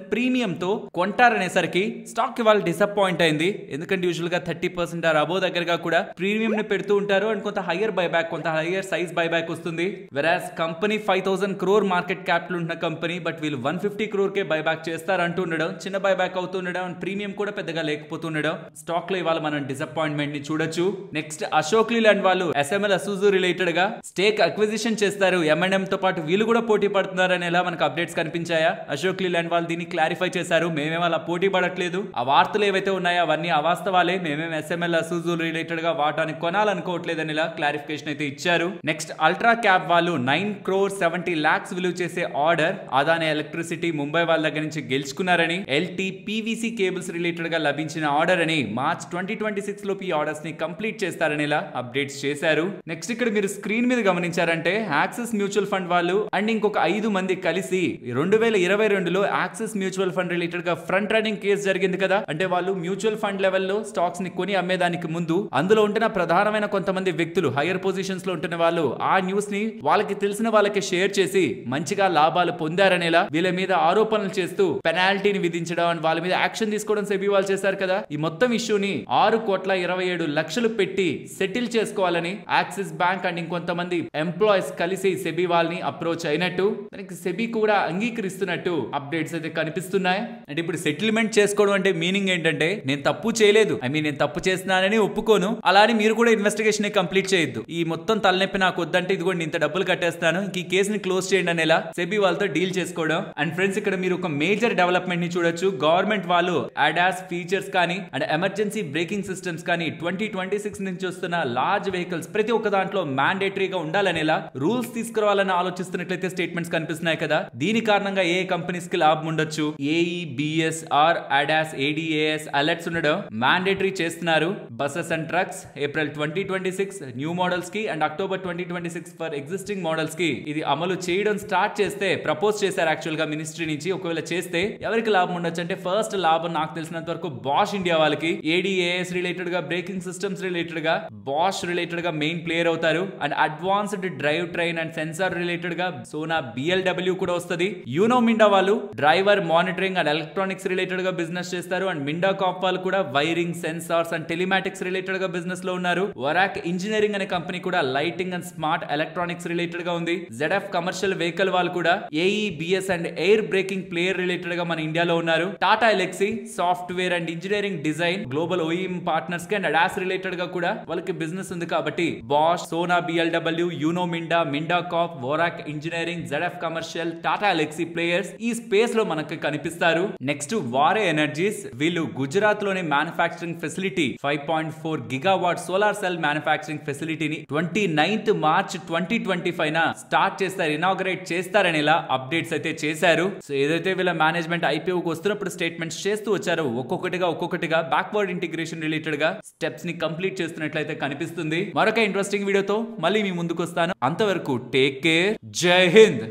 ప్రీమియం తో కొంటారనేసరికి స్టాక్ ఇవాళ డిసప్పాయింట్ అయింది. ఎందుకంటే యూజువల్ గా 30% ఆర్ అబోవ్ దగ్గరగా కూడా ప్రీమియం ని పెడుతూ ఉంటారు అండ్ కొంత హైయర్ బైబ్యాక్, కొంత హైయర్ సైజ్ బైబ్యాక్ వస్తుంది. వెరాస్ కంపెనీ 5,000 crore మార్కెట్ క్యాపిటల్ ఉన్న కంపెనీ, బట్ వీళ్ళు 150 crore కే బైబ్యాక్ చేస్తారు అంటూ ఉండడం, చిన్న బైబ్యాక్ అవుతుండడం, ప్రీమియం కూడా పెద్దగా లేకపోతుండడం, స్టాక్ లో ఇవాళ మనం డిసప్పాయింట్మెంట్ ని చూడొచ్చు. నెక్స్ట్ అశోక్ లీలాండ్ వాళ్ళు SML అసూజు రిలేటెడ్ గా స్టేక్ అక్విజిషన్ చేస్తారు. M&M తో పాటు వీళ్ళు కూడా పోటీ పడుతున్నారని ఎలా మనకు అప్డేట్స్ కనిపించాయా? అశోక్ లీలాండ్ వాళ్ళు దీన్ని క్లారిఫై చేశారు, మేమేం అలా పోటీ పడట్లేదు, ఆ వార్తలు ఏవైతే ఉన్నాయో అవన్నీ అవాస్తవాలే, మేమేం SML అసూజు రిలేటెడ్ గా వాటాని కొనాలనుకోవట్లేదని ఇలా క్లారిఫికేషన్ అయితే ఇచ్చారు. నెక్స్ట్ అల్ట్రా క్యాప్ వాళ్ళు 9,70,00,000 విలువ చేసే ఆర్డర్ అదాని ఎలక్ట్రిసిటీ ముంబై వాళ్ళ దగ్గర నుంచి గెలుచుకున్నారని, ఎల్టీ పీవీసీ కేబుల్స్ రిలేటెడ్ గా లభించిన ఆర్డర్ అని మార్చ్ 2026 లోపు ఈ ఆర్డర్స్ ని కంప్లీట్ చేస్తారని ఇలా అప్డేట్స్ చేశారు. నెక్స్ట్ ఇక్కడ మీరు స్క్రీన్ మీద గమనించారంటే యాక్సిస్ మ్యూచువల్ ఫండ్ వాళ్ళు అండ్ ఇంకొక 5 మంది కలిసి 2022లో యాక్సిస్ మ్యూచువల్ ఫండ్ రిలేటెడ్ గా ఫ్రంట్ రన్నింగ్ కేసు జరిగింది కదా. అంటే వాళ్ళు మ్యూచువల్ ఫండ్ లెవెల్లో స్టాక్స్ ని కొని అమ్మేదానికి ముందు అందులో ఉంటున్న ప్రధానమైన కొంతమంది వ్యక్తులు హైయర్ పొజిషన్స్ లో ఉంటున్న వాళ్ళు ఆ న్యూస్ ని వాళ్ళకి తెలిసిన వాళ్ళకి షేర్ చేసి మంచిగా లాభాలు పొందారనేలా వీళ్ళ మీద ఆరోపణలు చేస్తూ పెనాల్టీని విధించడం, వాళ్ళ మీద యాక్షన్ తీసుకోవడం సెబీ వాళ్ళు చేశారు కదా. ఈ మొత్తం ఇష్యూని 6,27,00,000 పెట్టి సెటిల్ చేసుకోవాలని యాక్సిస్ బ్యాంక్ అండ్ ఇంకొంతమంది ఎంప్లాయీస్ కలిసి సెబీ వాళ్ళని అప్రోచ్ అయినట్టు, దానికి సెబీ కూడా అంగీకరిస్తున్నట్టు అప్డేట్స్ అయితే కనిపిస్తున్నాయి. అంటే ఇప్పుడు సెటిల్మెంట్ చేసుకోవడం అంటే మీనింగ్ ఏంటంటే నేను తప్పు చేయలేదు, నేను తప్పు చేస్తున్నానని ఒప్పుకోను, అలానే మీరు కూడా ఇన్వెస్టిగేషన్ కంప్లీట్ చేయొద్దు, ఈ మొత్తం తలనొప్పి నాకు వద్దంటే ఇదిగోండి ఇంత డబ్బులు కట్టేస్తాను, ఈ కేసుని క్లోజ్ చేయండి అనేలా సెబీ వాళ్ళతో డీల్ చేసుకోవడం. అండ్ ఫ్రెండ్స్ ఇక్కడ మీరు ఒక మేజర్ డెవలప్మెంట్ ని చూడొచ్చు. గవర్నమెంట్ వాళ్ళు అడాస్ ఫీచర్స్ కానీ అండ్ ఎమర్జెన్సీ బ్రేకింగ్ సిస్టమ్స్ కానీ 2026 నుంచి వస్తున్న లార్జ్ వెహికల్స్ ప్రతి ఒక్క దాంట్లో మ్యాండేటరీగా ఉండాలనేలా రూల్స్ తీసుకురావాలని ఆలోచిస్తున్నట్లయితే స్టేట్మెంట్స్ కనిపిస్తున్నాయి కదా. దీని కారణంగా ఏ కంపెనీస్ కి లాభం ఉండొచ్చు, AE, BS, R, ADAS, ADAS alerts ఉండడం మ్యాండేటరీ చేస్తున్నారు. Buses and trucks April 2026 new models కి and October 2026 for existing models కి ఇది అమలు చేయడం స్టార్ట్ చేస్తే ప్రపోజ్ చేశారు యాక్చువల్ గా మినిస్ట్రీ నుంచి. ఒకవేళ చేస్తే ఎవరికి లాభం ఉండొచ్చు అంటే ఫస్ట్ లాభం నాకు తెలిసినంత వరకు బాష్ ఇండియా వాళ్ళకి, ఏడిఏఎస్ రిలేటెడ్ గా బ్రేకింగ్ సిస్టమ్స్ రిలేటెడ్ గా బాష్ రిలేటెడ్ గా మెయిన్ ప్లేయర్ అవుతారు. And advanced drive train and sensor related గా సోనా బిఎల్డబ్ల్యూ కూడా వస్తుంది. యూనో మిండా వాళ్ళు driver monitoring and electronics related గా బిజినెస్ చేస్తారు. అండ్ మిండా కాప్ వాళ్ళు కూడా wiring, sensors and telematics related గా బిజినెస్ లో ఉన్నారు. వరాక్ ఇంజనీరింగ్ అనే కంపెనీ కూడా lighting and smart electronics related గా ఉంది. జెడ్ఎఫ్ కమర్షియల్ వెహికల్ వాళ్ళు కూడా AE, BS and air braking player related గా మన ఇండియాలో ఉన్నారు. Tata Elxsi software and engineering design global OEM partners కి అండ్ అడాస్ రిలేటెడ్ గా కూడా వాళ్ళకి బిజినెస్ ఉంది. కాబట్టి Bosch, Sona BLW, Uno Minda, Minda corp, Varroc engineering, ZF commercial, Tata Elxsi players ఈ స్పేస్ లో మనకి కనిపిస్తారు. నెక్స్ట్ వారే ఎనర్జీస్ వీళ్ళు గుజరాత్ లోని manufacturing facility 5.4 gigawatt solar cell manufacturing ఫెసిలిటీని 29th మార్చ్ 2025 స్టార్ట్ చేస్తారు, ఇనాగరేట్ చేస్తారనేలా అప్డేట్స్ అయితే చేశారు. సో ఏదైతే వీళ్ళ మేనేజ్మెంట్ ఐపీఓకి వస్తున్నప్పుడు స్టేట్మెంట్స్ చేస్తూ వచ్చారో ఒక్కొక్కటిగా బ్యాక్వర్డ్ ఇంటిగ్రేషన్ రిలేటెడ్ గా స్టెప్స్ ని కంప్లీట్ చేస్తున్నట్లయితే కనిపిస్తుంది. మరొక ఇంట్రెస్టింగ్ వీడియోతో మళ్ళీ మీ ముందుకు వస్తాను. అంతవరకు టేక్ కేర్, జై హింద్.